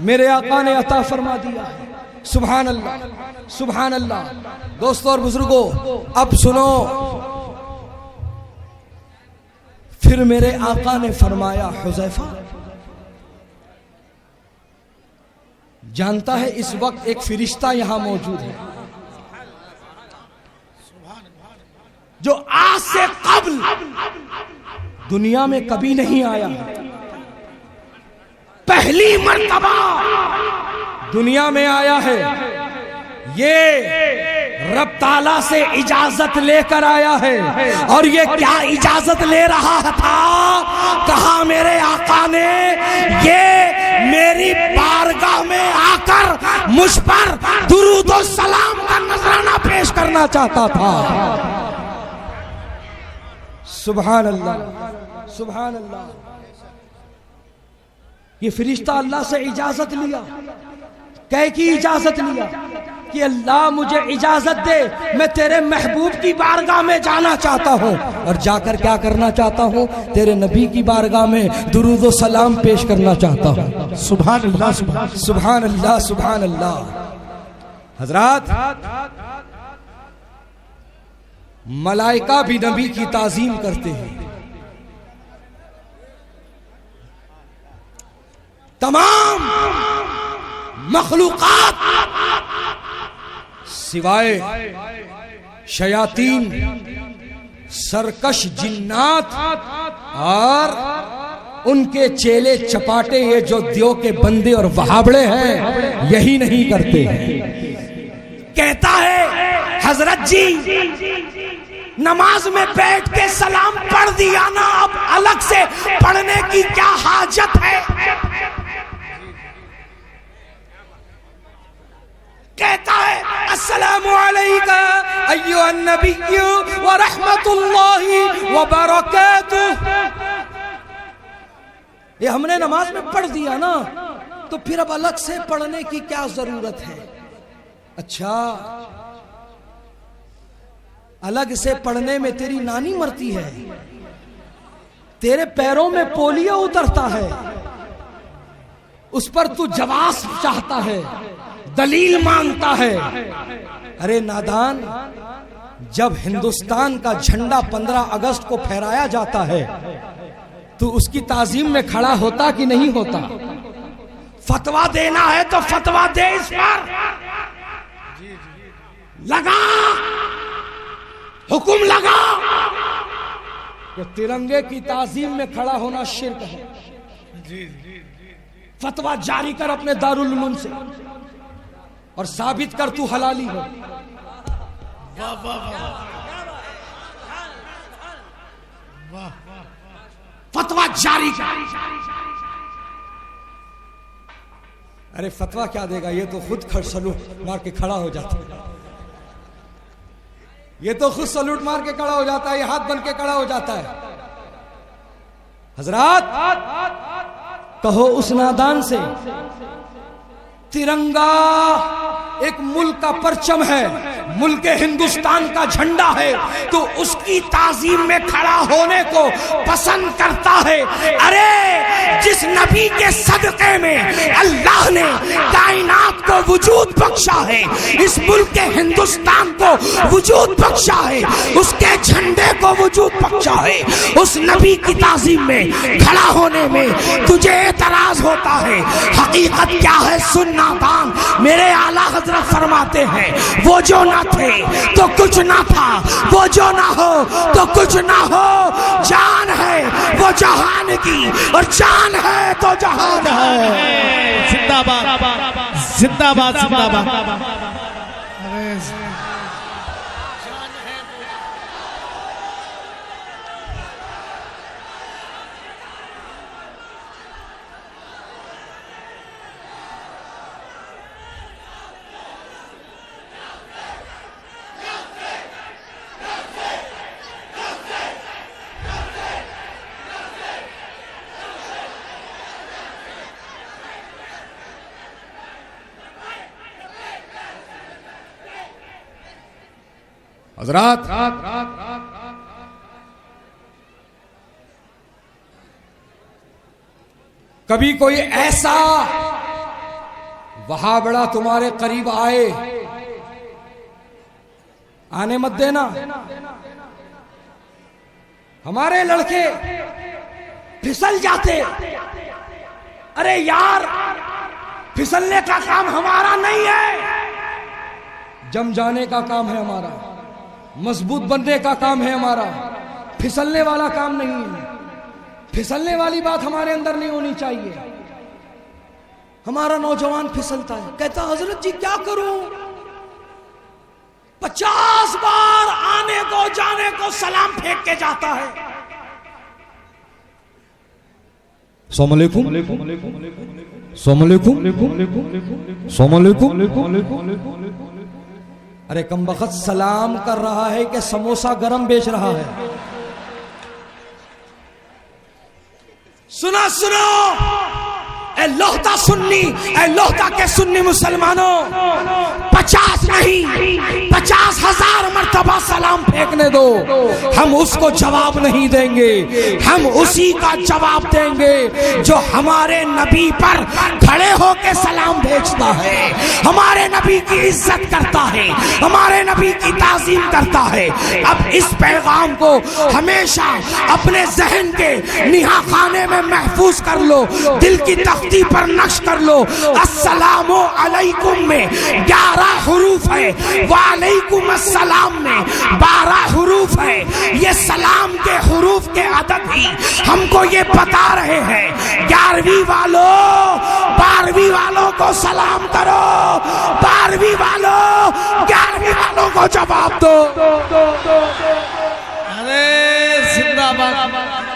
मेरे आका ने अता फरमा दिया है। सुभान अल्लाह, सुभान अल्लाह। दोस्तों और बुजुर्गों, अब सुनो, फिर मेरे आका ने फरमाया हुज़ैफा जानता है इस वक्त एक फरिश्ता यहां मौजूद है जो आज से कब्ल दुनिया में कभी नहीं आया, पहली मर्तबा दुनिया में आया है। ये रब ताला से इजाजत लेकर आया है। और ये क्या इजाजत ले रहा था? कहा मेरे आका ने ये मेरी बारगाह में आकर मुझ पर दुरूद और सलाम का नजराना पेश करना चाहता था। सुभान अल्लाह, सुभान अल्लाह। ये फरिश्ता अल्लाह से इजाजत लिया, कह की इजाजत लिया कि अल्लाह मुझे इजाजत दे, मैं तेरे महबूब की बारगाह में जाना चाहता हूँ। और जाकर क्या करना चाहता हूँ? तेरे नबी की बारगाह में दुरूद व सलाम पेश करना चाहता हूँ। सुभान अल्लाह, सुभान अल्लाह, सुभान अल्लाह। हजरात, मलाइका भी नबी की ताजीम करते हैं। तमाम मखलूकात सिवाय शयातीन, सरकश जिन्नात और उनके चेले चपाटे, ये जो दियो के बंदे और वहाबड़े हैं, यही नहीं करते हैं। कहता है हजरत जी नमाज में बैठ के सलाम पढ़ दिया ना, अब अलग से पढ़ने की क्या हाजत है? कहता है अस्सलामु अलैका अय्युहन नबिय्यु व रहमतुल्लाहि व बरकातुहू। ये हमने नमाज में पढ़ दिया ना, तो फिर अब अलग से पढ़ने की क्या जरूरत है? अच्छा, अलग से पढ़ने में तेरी नानी मरती है, तेरे पैरों में पोलियो उतरता है, उस पर तू जवाब चाहता है, दलील मांगता है। अरे नादान, जब हिंदुस्तान का झंडा 15 अगस्त को फहराया जाता है तो उसकी ताजीम में खड़ा होता कि नहीं होता? फतवा देना है तो फतवा दे, इस पर लगा, हुक्म लगा कि तिरंगे की ताजीम में खड़ा होना शिर्क है। फतवा जारी कर अपने दारुल उलूम से और साबित कर तू हलाली हो। फतवा जारी कर। अरे फतवा क्या देगा, ये तो खुद सलूट मार के खड़ा हो जाता है, ये तो खुद सलूट मार के खड़ा हो जाता है, ये हाथ बन के खड़ा हो जाता है। हजरात, कहो उस नादान से, तिरंगा एक मुल्क का परचम है, मुल्क हिंदुस्तान का झंडा है, तो उसकी ताजीम में खड़ा होने को पसंद करता है। अरे जिस नबी के सदक़े में अल्लाह ने कायनात को वजूद बख्शा है, इस मुल्क के हिंदुस्तान को वजूद बख्शा है, उसके झंडे को वजूद बख्शा है, उस नबी की ताजीम में खड़ा होने में तुझे एतराज होता है। हकीकत क्या है सुन नादान, मेरे आला हजरत फरमाते हैं, वो जो ना थे तो कुछ ना था, वो जो ना हो तो कुछ ना हो, जान है वो जहान की और जान है तो जहान है। जिंदाबाद जिंदाबाद जिंदाबाद। हजरात, कभी कोई ऐसा वहां बड़ा तुम्हारे करीब आए, आने मत देना। हमारे लड़के फिसल जाते, अरे यार फिसलने का काम हमारा नहीं है, जम जाने का काम है हमारा, मजबूत बनने का काम है हमारा, फिसलने वाला काम नहीं है। फिसलने वाली बात हमारे अंदर नहीं होनी चाहिए। हमारा नौजवान फिसलता है, कहता हजरत जी क्या करूं, 50 बार आने को जाने को सलाम फेंक के जाता है। अस्सलामुअलैकुम, अस्सलामुअलैकुम, अस्सलामुअलैकुम। अरे कम बखत सलाम कर रहा है कि समोसा गरम बेच रहा है। सुना सुनो ए लोहता सुन्नी, ए लोहता के सुन्नी मुसलमानों, 50 नहीं 50,000 मर्तबा सलाम फेंकने दो, हम उसको जवाब नहीं देंगे, हम उसी का जवाब देंगे जो हमारे नबी पर खड़े होके सलाम भेजता है, हमारे नबी की इज्जत करता है, हमारे नबी की ताजीम करता है। अब इस पैगाम को हमेशा अपने जहन के निहा खाने में महफूज कर लो, दिल की तख्ती पर नक्श कर लो। अस्सलामु अलैकुम में 11 हुरूफ है, वालेकुम अस्सलाम में 12 हुरूफ है। ये सलाम के हुरूफ के अदद ही हमको ये बता रहे हैं। 11वीं वालों 12वीं वालों को सलाम करो, 12वीं वालों 11वीं वालों को जवाब दो। अरे जिंदाबाद।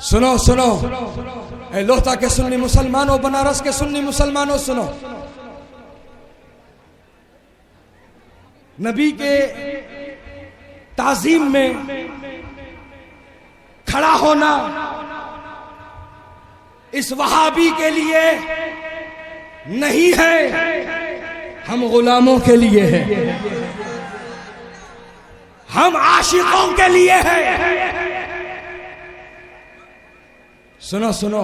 सुनो सुनो, ए लोहता के सुन्नी मुसलमानों, बनारस के सुन्नी मुसलमानों, सुनो। नबी के ताजीम में खड़ा होना इस वहाबी के लिए नहीं है, हम गुलामों के लिए है, हम आशिकों के लिए है। सुनो सुनो,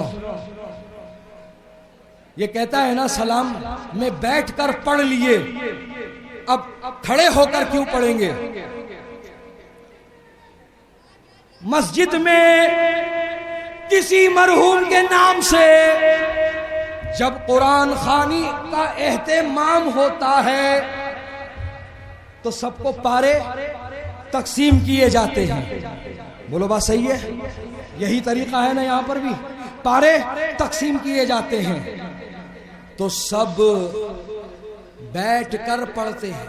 ये कहता है ना सलाम में बैठकर पढ़ लिए, अब खड़े होकर क्यों पढ़ेंगे? मस्जिद में किसी मरहूम के नाम से जब कुरान खानी का एहतेमाम होता है तो सबको पारे तकसीम किए जाते हैं। बोलो बात सही है? यही तरीका है ना, यहां पर भी पारे तकसीम किए जाते हैं तो सब बैठकर पढ़ते हैं,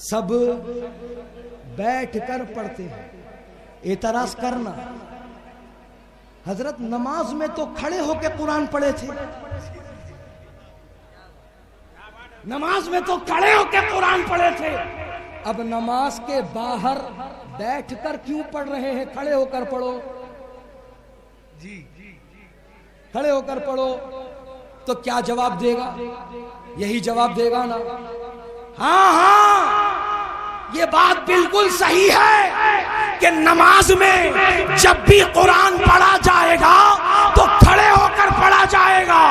सब बैठकर पढ़ते हैं। एतराज करना, हजरत नमाज में तो खड़े होकर कुरान पढ़े थे, नमाज में तो खड़े होकर कुरान पढ़े थे, अब नमाज के बाहर बैठकर क्यों पढ़ रहे हैं? खड़े होकर पढ़ो जी, खड़े होकर पढ़ो। तो क्या जवाब देगा? यही जवाब देगा ना, हाँ हाँ ये बात बिल्कुल सही है कि नमाज में जब भी कुरान पढ़ा जाएगा तो खड़े होकर पढ़ा जाएगा,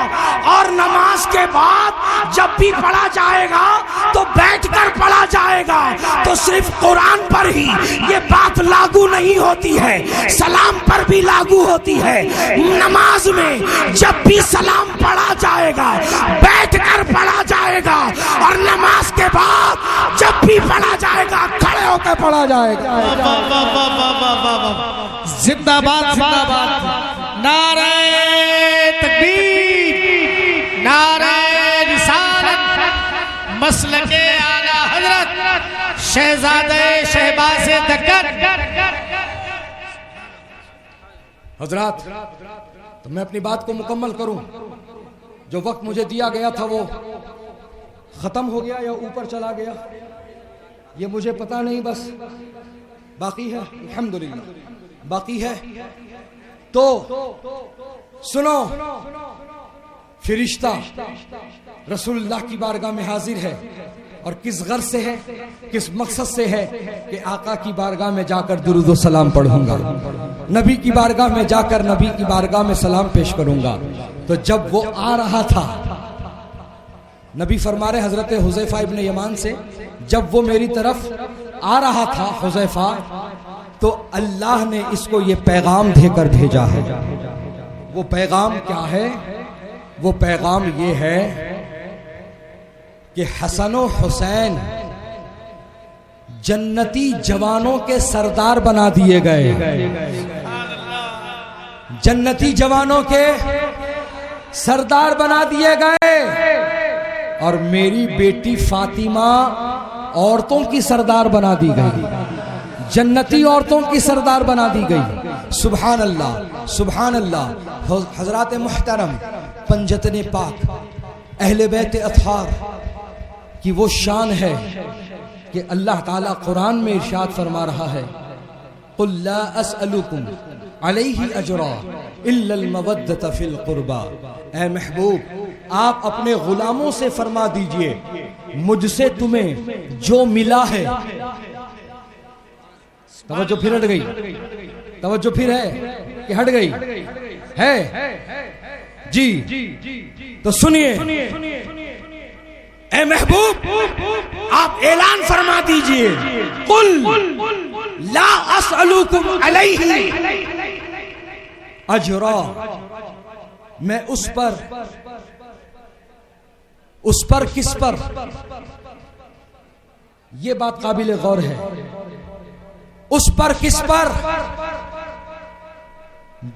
और नमाज के बाद जब भी पढ़ा जाएगा तो बैठकर पढ़ा जाएगा। तो सिर्फ कुरान पर ही ये बात लागू नहीं होती है, सलाम पर भी लागू होती है। नमाज में जब भी सलाम पढ़ा जाएगा बैठकर पढ़ा जाएगा, और नमाज के बाद जब भी पढ़ा जाएगा खड़े होकर पढ़ा जाएगा। जिंदाबाद जिंदाबाद, नारे तकबीर, नारे रिसालत, मसलके आला हजरत शहजादे शहबाज दक्कन। हजरात, तो मैं अपनी बात को मुकम्मल करूं। जो वक्त मुझे दिया गया था वो खत्म हो गया या ऊपर चला गया ये मुझे पता नहीं, बस बाकी है, अल्हम्दुलिल्लाह बाकी है। तो सुनो, फिरिश्ता रसूलुल्लाह की बारगाह में हाजिर है, और किस गर्ज से है, किस मकसद से है कि आका की बारगाह में जाकर दुरूद व सलाम पढ़ूंगा, नबी की बारगाह में जाकर नबी की बारगाह में सलाम पेश करूंगा। तो जब वो आ रहा था, नबी फरमा रहे हजरत हुज़ैफा इब्न यमान से, जब वो मेरी तरफ आ रहा था हुज़ैफा, तो अल्लाह ने इसको ये पैगाम देकर भेजा है। वो पैगाम क्या है? वो पैगाम ये है कि हसन और हुसैन जन्नती जवानों के सरदार बना दिए गए, जन्नती जवानों के सरदार बना दिए गए, और मेरी बेटी फातिमा औरतों की सरदार बना दी गई, जन्नती औरतों की सरदार बना दी गई। सुभान अल्लाह, सुभान अल्लाह। हजरात मुहतरम, पंजतने पाक, अहले बैत अतहार की वो शान है कि अल्लाह ताला कुरान में इरशाद फरमा रहा है, कुल ला अस्अलुकुम अलैहि अजरा इल्लल मवद्दत फिल कुर्बा। ऐ महबूब, आप अपने गुलामों से फरमा दीजिए मुझसे तुम्हें जो मिला है। तवज्जो फिर हट गई, तवज्जो फिर है कि हट गई है जी? तो सुनिए, ऐ महबूब आप ऐलान फरमा दीजिए, कुल ला अस्अलुकुम अलैहि अजरा, मैं उस पर किस पर, यह बात काबिल गौर है, उस पर किस पर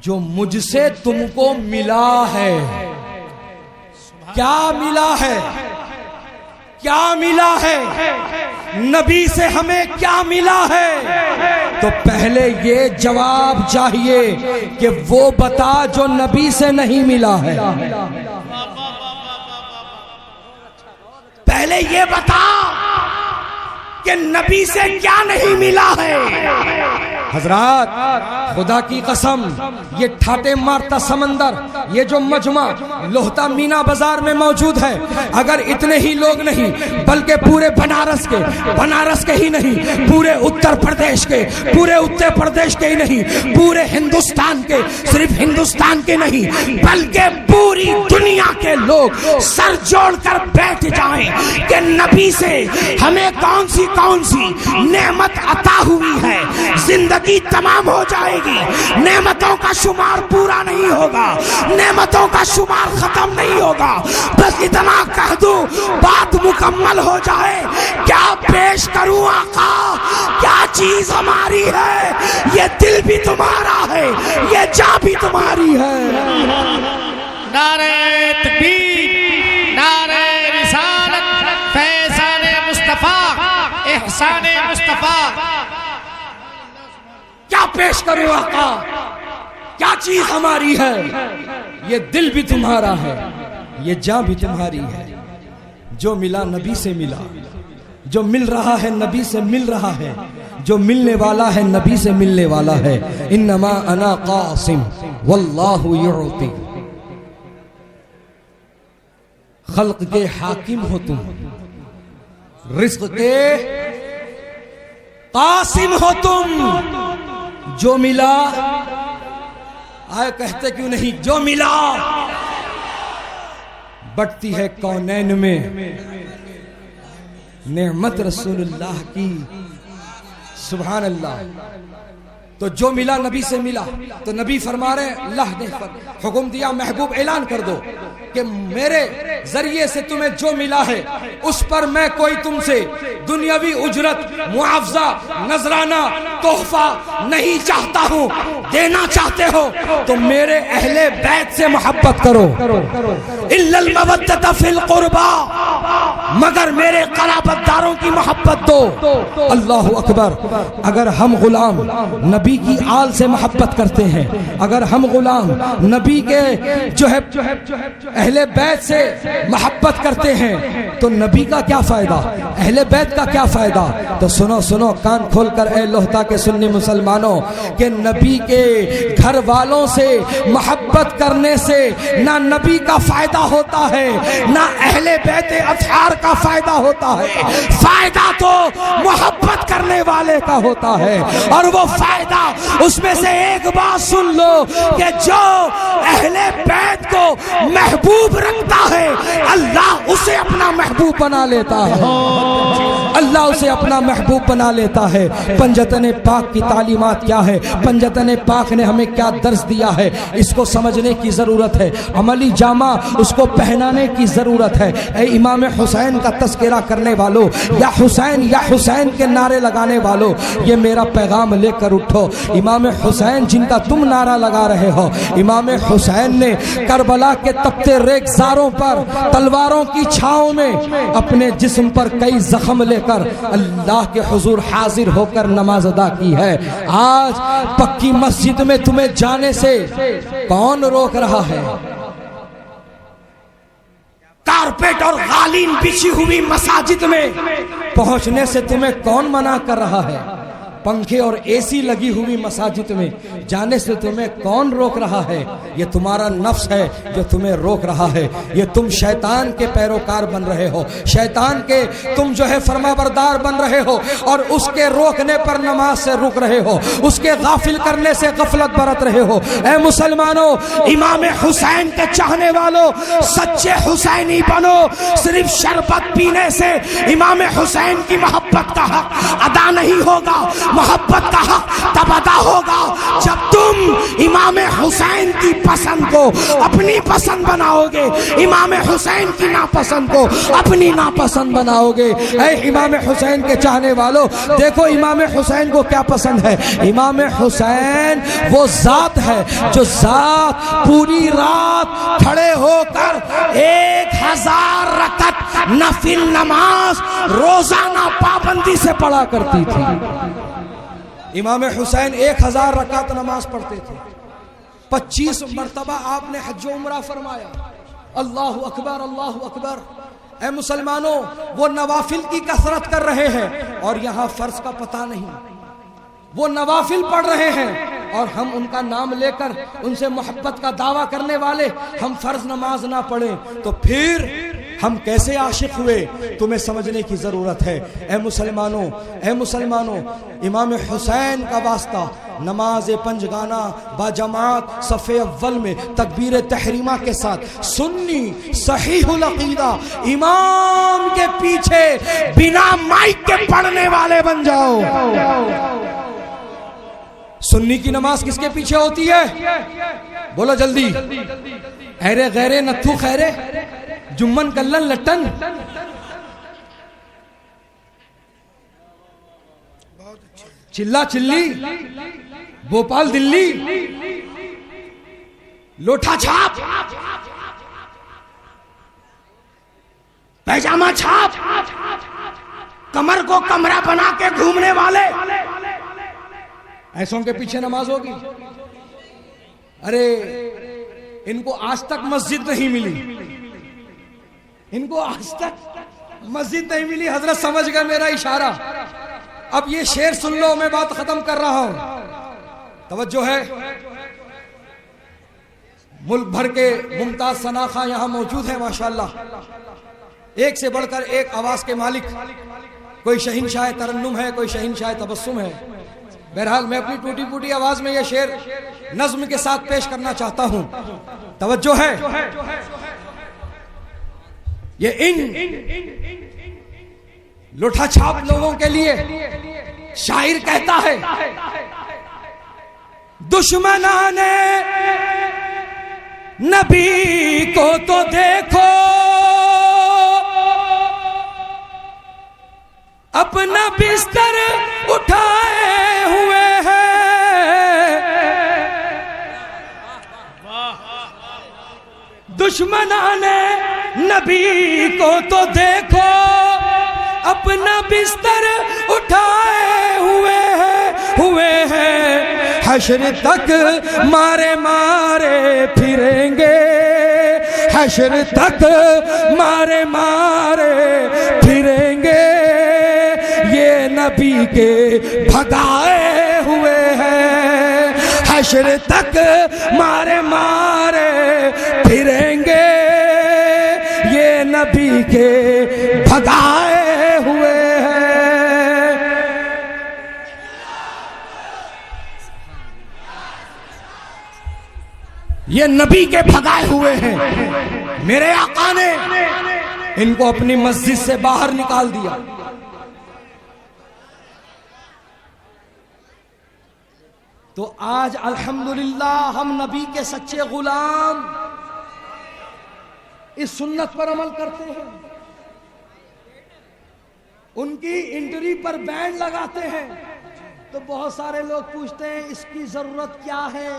जो मुझसे तुमको मिला है। क्या मिला है? क्या मिला है? नबी से हमें क्या मिला है, तो पहले ये जवाब चाहिए कि वो बता जो नबी से नहीं मिला है। पहले ये बता कि नबी से क्या नहीं मिला है। हजरात खुदा की कसम, ये ठाटे मारता समंदर, ये जो मजमा लोहता मीना बाजार में मौजूद है, अगर इतने ही लोग नहीं बल्कि पूरे बनारस के ही नहीं, पूरे उत्तर प्रदेश के, पूरे उत्तर प्रदेश के ही नहीं, पूरे हिंदुस्तान के, सिर्फ हिंदुस्तान के नहीं बल्कि पूरी दुनिया के लोग सर जोड़कर बैठ जाएं कि नबी से हमें कौन सी नेमत अता हुई है, जिंदगी तमाम हो जाएगी, नेमतों का शुमार पूरा नहीं होगा, नेमतों का शुमार खत्म नहीं होगा, बस इतना कह दूं बात मुकम्मल हो जाए। क्या पेश करूं आका, क्या चीज हमारी है, ये दिल भी तुम्हारा है, ये जान भी तुम्हारी है। नारे तकबीर, नारे रिसालत, फैज़ाने मुस्तफा, एहसाने मुस्तफा। क्या पेश करूं आका, क्या चीज हमारी है, ये दिल भी तुम्हारा है, ये जान भी तुम्हारी है। जो मिला नबी से मिला, जो मिल रहा है नबी से मिल रहा है, जो मिलने वाला है नबी से मिलने वाला है। इन्नमा अना कासिम वल्लाहु युअती। खल्क के हाकिम हो तुम, रिज़्क़ के कासिम हो तुम। जो मिला, आए कहते क्यों नहीं, जो मिला बढ़ती है कौनैन में नेमत रसूलुल्लाह की, सुभान अल्लाह। तो जो मिला नबी से मिला, तो नबी फरमा रहे अल्लाह ने हुक्म दिया, महबूब ऐलान कर दो कि मेरे जरिए से तुम्हें जो मिला है उस पर मैं कोई तुमसे दुनियावी उजरत, मुआवजा, नजराना, तोहफा नहीं चाहता हूं। देना चाहते हो तो मेरे अहले बैत से मोहब्बत करो, इल्लल मवद्दत फिल कुर्बा, मगर मेरे कराबतदारों की मोहब्बत दो। अल्लाह अकबर। अगर हम गुलाम नबी की आल से मोहब्बत करते हैं, अगर हम गुलाम नबी के जो है अहले बैत से मोहब्बत करते हैं, तो नबी का क्या फायदा, अहले बैत का क्या फायदा। तो सुनो सुनो कान खोलकर ए लोहता के सुन्नी मुसलमानों, के नबी के घर वालों से मोहब्बत करने से ना नबी का फायदा होता है, ना अहले बैत अतहार का फायदा होता है। फायदा तो मोहब्बत करने वाले का होता है, और वो फायदा उसमें से एक बात सुन लो कि जो अहले बैत को महबूब रखता है, अल्लाह उसे अपना महबूब बना लेता है, अल्लाह उसे अपना महबूब बना लेता है। पंजतन पाक की तालीमात क्या है, पंजतन पाक ने हमें क्या दर्स दिया है, इसको समझने की जरूरत है, अमली जामा उसको पहनाने की जरूरत है। ए इमाम हुसैन का तस्करा करने वालों, या हुसैन के नारे लगाने वालों, ये मेरा पैगाम लेकर उठो। इमाम हुसैन जिनका तुम नारा लगा रहे हो, इमाम हुसैन ने करबला के तपते रेगिस्तानों पर तलवारों की छांव में अपने जिस्म पर कई जख्म लेकर अल्लाह के हुजूर हाजिर होकर नमाज अदा की है। आज पक्की मस्जिद में तुम्हें जाने से कौन रोक रहा है? कारपेट और गालीन बिछी हुई मसाजिद में पहुंचने से तुम्हें कौन मना कर रहा है? पंखे और एसी लगी हुई मसाजिद में जाने से तुम्हें कौन रोक रहा है? ये तुम्हारा नफ्स है जो तुम्हें रोक रहा है। ये तुम शैतान के पैरोकार बन रहे हो, शैतान के तुम जो है फरमाबरदार बन रहे हो, और उसके रोकने पर नमाज से रुक रहे हो, उसके गाफिल करने से गफलत बरत रहे हो। ऐ मुसलमानों, इमाम हुसैन के चाहने वालों, सच्चे हुसैनी बनो। सिर्फ शरबत पीने से इमाम हुसैन की मोहब्बत का हक अदा नहीं होगा। मोहब्बत का हक तब अदा होगा जब तुम इमाम इमाम हुसैन की पसंद को अपनी पसंद बनाओगे, इमाम हुसैन की नापसंद को अपनी नापसंद बनाओगे। ऐ इमाम हुसैन के चाहने वालों, देखो इमाम हुसैन को क्या पसंद है। इमाम हुसैन वो जात है जो जात पूरी रात खड़े होकर 1000 रकत नफिल नमाज रोजाना पाबंदी से पढ़ा करती थी। इमाम हुसैन 1000 रकात नमाज पढ़ते थे। 25 मरतबा आपने हज उम्रा फरमाया। अल्लाह अकबर, अल्लाह अकबर। ऐ मुसलमानों, वो नवाफिल की कसरत कर रहे हैं और यहाँ फर्ज का पता नहीं। वो नवाफिल पढ़ रहे हैं और हम उनका नाम लेकर उनसे मोहब्बत का दावा करने वाले हम फर्ज नमाज ना पढ़ें तो फिर हम कैसे आशिक हुए, तुम्हें समझने की जरूरत है। ऐ मुसलमानों, इमाम हुसैन का वास्ता नमाज पंजगाना बाजमात सफ़े अव्वल में तकबीर तहरीमा के साथ सुन्नी सहीहुल अकीदा इमाम के पीछे बिना माइक के पढ़ने वाले बन जाओ। सुन्नी की नमाज किसके पीछे होती है? बोलो जल्दी। अरे गैरे नथु खैरे जुम्मन कल्लन लट्टन। चिल्ला चिल्ली भोपाल दिल्ली लोठा छाप पैजामा छाप कमर को कमरा बना के घूमने वाले, ऐसों के पीछे नमाज होगी। अरे इनको आज तक मस्जिद नहीं मिली, इनको आज तक मस्जिद नहीं मिली। हजरत समझ गए मेरा इशारा। अब ये शेर सुन लो, मैं बात खत्म कर रहा हूं। तवज्जो है। मुल्क भर के मुमताज सनाखा यहां मौजूद है माशाअल्लाह। एक से बढ़कर एक आवाज के मालिक। कोई शहीनशाह तरन्नुम है, कोई शहीनशाह तबस्सुम है। बहरहाल मैं अपनी टूटी फूटी आवाज में यह शेर नज्म के साथ पेश करना चाहता हूं। तवज्जो है। ये इन लोठा छाप लोगों के लिए शायर कहता है, दुश्मनाने नबी को तो देखो अपना बिस्तर उठाए हुए हैं। दुश्मनाने नबी को तो देखो अपना बिस्तर उठाए हुए हैं। हश्र तक मारे मारे फिरेंगे, हश्र तक मारे मारे फिरेंगे। ये नबी के भगाए हुए हैं, हश्र तक मारे मारे फिरेंगे। ये नबी के भगाए हुए हैं। ये नबी के भगाए हुए हैं। मेरे आका ने इनको अपनी मस्जिद से बाहर निकाल दिया। तो आज अल्हम्दुलिल्लाह हम नबी के सच्चे गुलाम इस सुन्नत पर अमल करते हैं। उनकी एंट्री पर बैंड लगाते हैं। तो बहुत सारे लोग पूछते हैं इसकी जरूरत क्या है?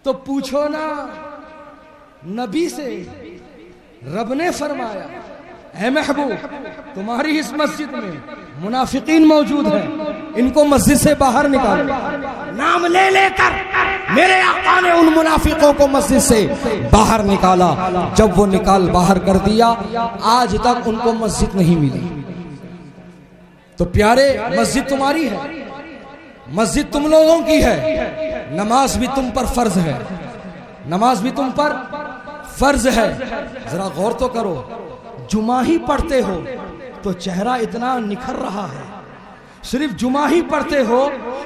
तो पूछो ना नबी से। रब ने फरमाया, ऐ महबूब तुम्हारी इस मस्जिद में मुनाफिकीन मौजूद हैं, इनको मस्जिद से बाहर निकालो। नाम ले लेकर मेरे आका ने उन मुनाफिकों को मस्जिद से बाहर निकाला। जब वो निकाल बाहर कर दिया, आज तक उनको मस्जिद नहीं मिली। तो प्यारे, मस्जिद तुम्हारी है, मस्जिद तुम लोगों की है। नमाज भी तुम पर फर्ज है, नमाज भी तुम पर फर्ज है। जरा गौर तो करो, जुमा ही पढ़ते हो तो चेहरा इतना निखर रहा है, सिर्फ जुमा ही पढ़ते हो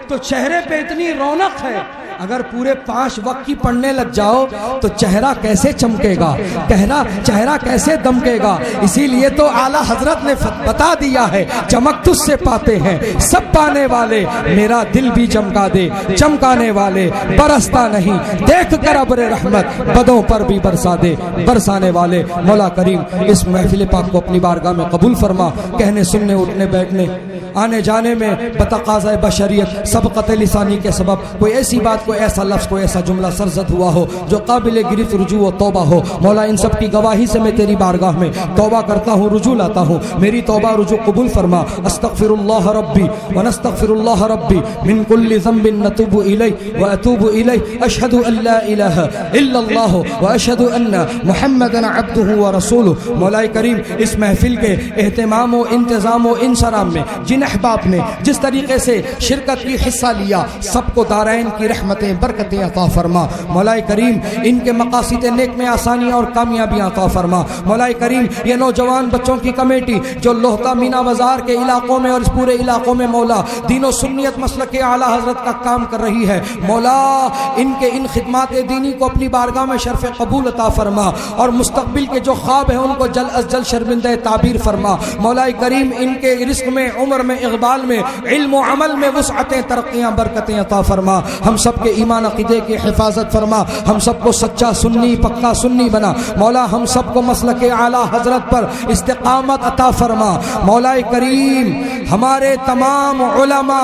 तो चेहरे पे इतनी रौनक है, अगर पूरे 5 वक्त की पढ़ने लग जाओ तो चेहरा कैसे चमकेगा, चेहरा कैसे दमकेगा। इसीलिए तो आला हजरत ने बता दिया है, चमक तुझसे पाते हैं सब पाने वाले, मेरा दिल भी चमका दे चमकाने वाले, बरसता नहीं देख कर अब्र रहमत, बदों पर भी बरसा दे बरसाने वाले। मौला करीम इस महफिल पाक को अपनी बारगाह में कबूल फरमा। कहने सुनने उठने बैठने आने जाने में बतकाज़ा बशरियत सबक़त लिसानी के सबब कोई ऐसी बात, कोई ऐसा लफ्ज़, कोई ऐसा जुमला सरजद हुआ हो जो काबिल गिरफ्त रुजू व तौबा हो, मौला इन सब की गवाही से मैं तेरी बारगाह में तौबा करता हूँ, रुजू लाता हूँ। मेरी तौबा रुजू कबूल फरमा। अस्तग़फिरुल्लाह रब्बी व नस्तग़फिरुल्लाह रब्बी मिन कुल्लि ज़ंबिन नतूबु इलैहि व अतूबु इलैहि, अशहदु अल्ला इलाहा इल्लल्लाह व अशहदु अन्ना मुहम्मदन अब्दुहु व रसूलुहु। मौला करीम इस महफिल के एहतमाम व इंतज़ाम व इंसराम में जिन अहबाब ने जिस तरीके से शिरकत की हिस्सा लिया, सबको दारैन की रहमतें बरकतें अता फरमा। मौला करीम इनके मकासिद नेक में आसानियाँ और कामयाबियाँ अता फरमा। मौला करीम ये नौजवान बच्चों की कमेटी जो लोहता मीना बाजार के इलाकों में और इस पूरे इलाकों में मौला दीन व सुन्नियत मसलक के आला हजरत का काम कर रही है, मौला इनके इन खिदमात दीनी को अपनी बारगाह में शर्फ कबूल अता फरमा और मुस्तकबिल के जो ख्वाब हैं उनको जल्द अज जल्द शर्मिंदा ताबीर फरमा। मौला करीम इनके रिस्क में, उम्र में, इक़बाल में, इल्म व अमल में वुसअतें, तरक्कियाँ, बरकतें अता फरमा। हम सब के ईमान अक़ीदे की हिफाजत फरमा। हम सबको सच्चा सुन्नी, पक्का सुन्नी बना। मौला हम सबको मसलक आला हजरत पर इस्तिक़ामत अता फरमा। मौला करीम हमारे तमाम उलमा,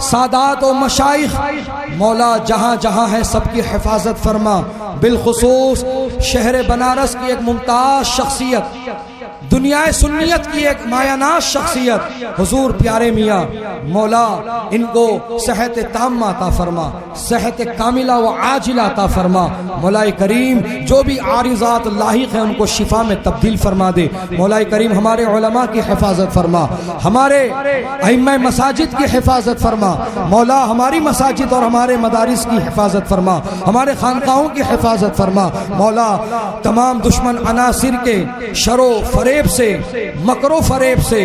सादात व मशाइख मौला जहाँ जहाँ है सबकी हिफाजत फरमा। बिलखुसूस शहर बनारस की एक मुमताज़ शख्सियत, दुनिया सुन्नियत की एक मायानाज शख्सियत हुजूर प्यारे मियाँ, मौला इनको सेहत ताम्मा अता फरमा, सेहत कामिला व आजिला अता फरमा। मौला करीम जो भी आरिज़ात लाहिक हैं उनको शिफा में तब्दील फरमा दे। मौला करीम हमारे उलमा की हिफाजत फरमा, हमारे अइम्मा मसाजिद की हिफाजत फरमा। मौला हमारी मसाजिद और हमारे मदारिस की हिफाजत फरमा, हमारे खानकाहों की हिफाजत फरमा। मौला तमाम दुश्मन अनासिर के शरो फरेब से, मकरो फरेब से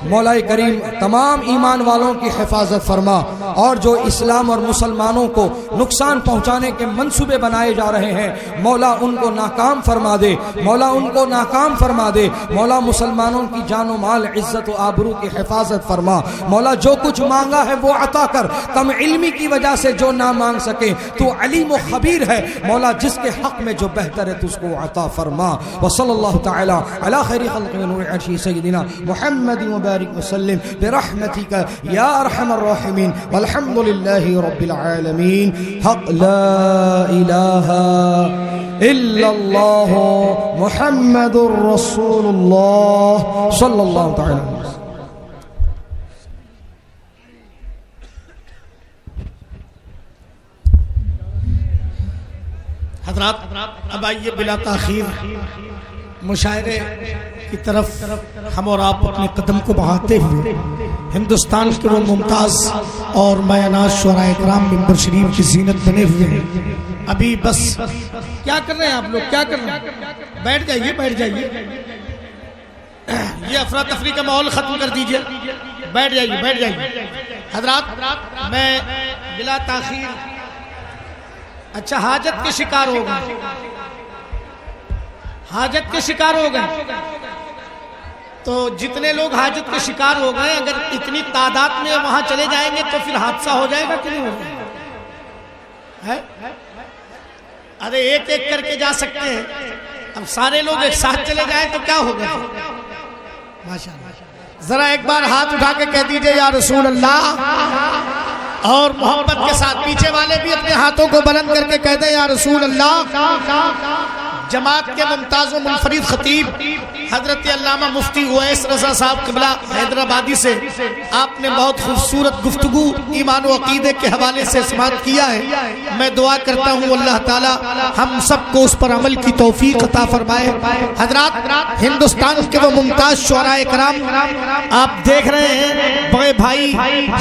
मौला करीम तमाम ईमान वालों की हिफाजत फरमा और जो इस्लाम और मुसलमानों को नुकसान पहुंचाने के मंसूबे बनाए जा रहे हैं मौला उनको नाकाम फरमा दे, मौला उनको नाकाम फरमा दे। मौला मुसलमानों की जानो माल, इज्जत व आबरू की हिफाजत फरमा। मौला जो कुछ मांगा है वो अता कर, कम इल्मी की वजह से जो ना मांग सके तो अलीम व खबीर है। मौला जिसके हक में जो बेहतर है तो उसको अता फरमा। व सल्लल्लाहु तआला अला खैरि खल्क़ि नूर अर्शी सय्यिदिना मुहम्मद व बारिक वसल्लिम बिरहमतिका या अरहमर राहिमीन वल्हम्दुलिल्लाहि रब्बिल आलमीन। हक़ ला इलाहा इल्लल्लाह मुहम्मदुर रसूलुल्लाह सल्लल्लाहु तआला अलैहि वसल्लम। हज़रात अब आइए बिला ताख़ीर मुशायरे की तरफ हम और आप अपने कदम को बढ़ाते हुए हिंदुस्तान के वो मुमताज़ और मायानाज शुअराए किराम मिंबर शरीफ की जीनत बने हुए हैं। अभी बस क्या कर रहे हैं आप लोग, क्या कर रहे हैं? बैठ जाइए, बैठ जाइए। ये अफरा तफरी का माहौल खत्म कर दीजिए, बैठ जाइए, बैठ जाइए। हज़रात मैं बिला ताख़ीर, अच्छा हाजत के शिकार हो गए, हाजत के शिकार हो गए तो जितने लोग हाजत के शिकार हो गए अगर इतनी तादाद में वहां चले जाएंगे तो फिर हादसा हो जाएगा कि नहीं हो जाएगा? अरे एक एक करके जा सकते हैं, अब सारे लोग एक साथ चले जाएं तो क्या होगा? माशाअल्लाह। जरा एक बार हाथ उठा के कह दीजिए या रसूल अल्लाह, और मोहब्बत के साथ पीछे वाले भी अपने हाथों को बुलंद करके कह दे या रसूल अल्लाह। जमात के मुमताज़ व मुनफरिद खतीब हजरत अल्लामा मुफ्ती उवैस रज़ा साहब क़िबला हैदराबादी से आपने बहुत खूबसूरत गुफ्तगू ईमान व अक़ीदे के हवाले से समाअत किया है। मैं दुआ करता हूँ अल्लाह ताला हम सबको उस पर अमल की तौफीक अता फरमाए। हजरात हिंदुस्तान के वो मुमताज़ शुअराए किराम आप देख रहे हैं, बड़े भाई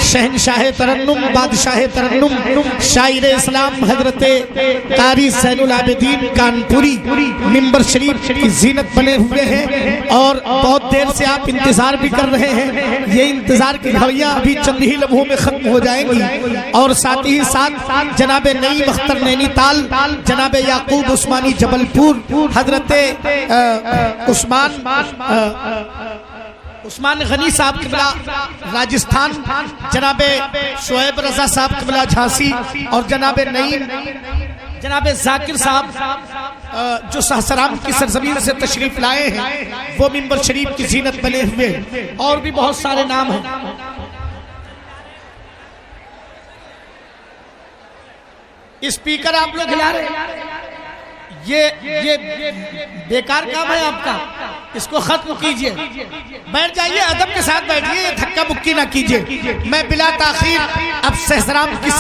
शहनशाह तरन्नुम, बादशाह तरन्नुम, शायर इस्लाम हजरत क़ारी ज़ैनुल आबिदीन कानपुरी मिंबर शरीफ की जीनत बने हुए हैं और बहुत देर से आप इंतजार भी कर रहे हैं। ये इंतजार की घड़ियां अभी चंद ही लम्हों में खत्म हो जाएंगी और साथ ही साथ जनाबे नईम अख्तर नैनीताल, जनाबे याकूब उस्मानी जबलपुर, हजरते उस्मान गनी साहब किबला राजस्थान, जनाबे शोएब रजा साहब किबला झांसी और जनाबे नईम जनाबे जाकिर साहब जो सहसराम की सरजमीन से तशरीफ लाए हैं वो मिंबर शरीफ की जीनत बने हुए, और भी बहुत सारे नाम हैं। स्पीकर आप लोग हिला रहे हैं, ये बेकार काम है आपका, इसको खत्म कीजिए। बैठ जाइए, अदब के साथ बैठिए, धक्का मुक्की ना कीजिए। मैं बिला ताखीर अब सहसराम की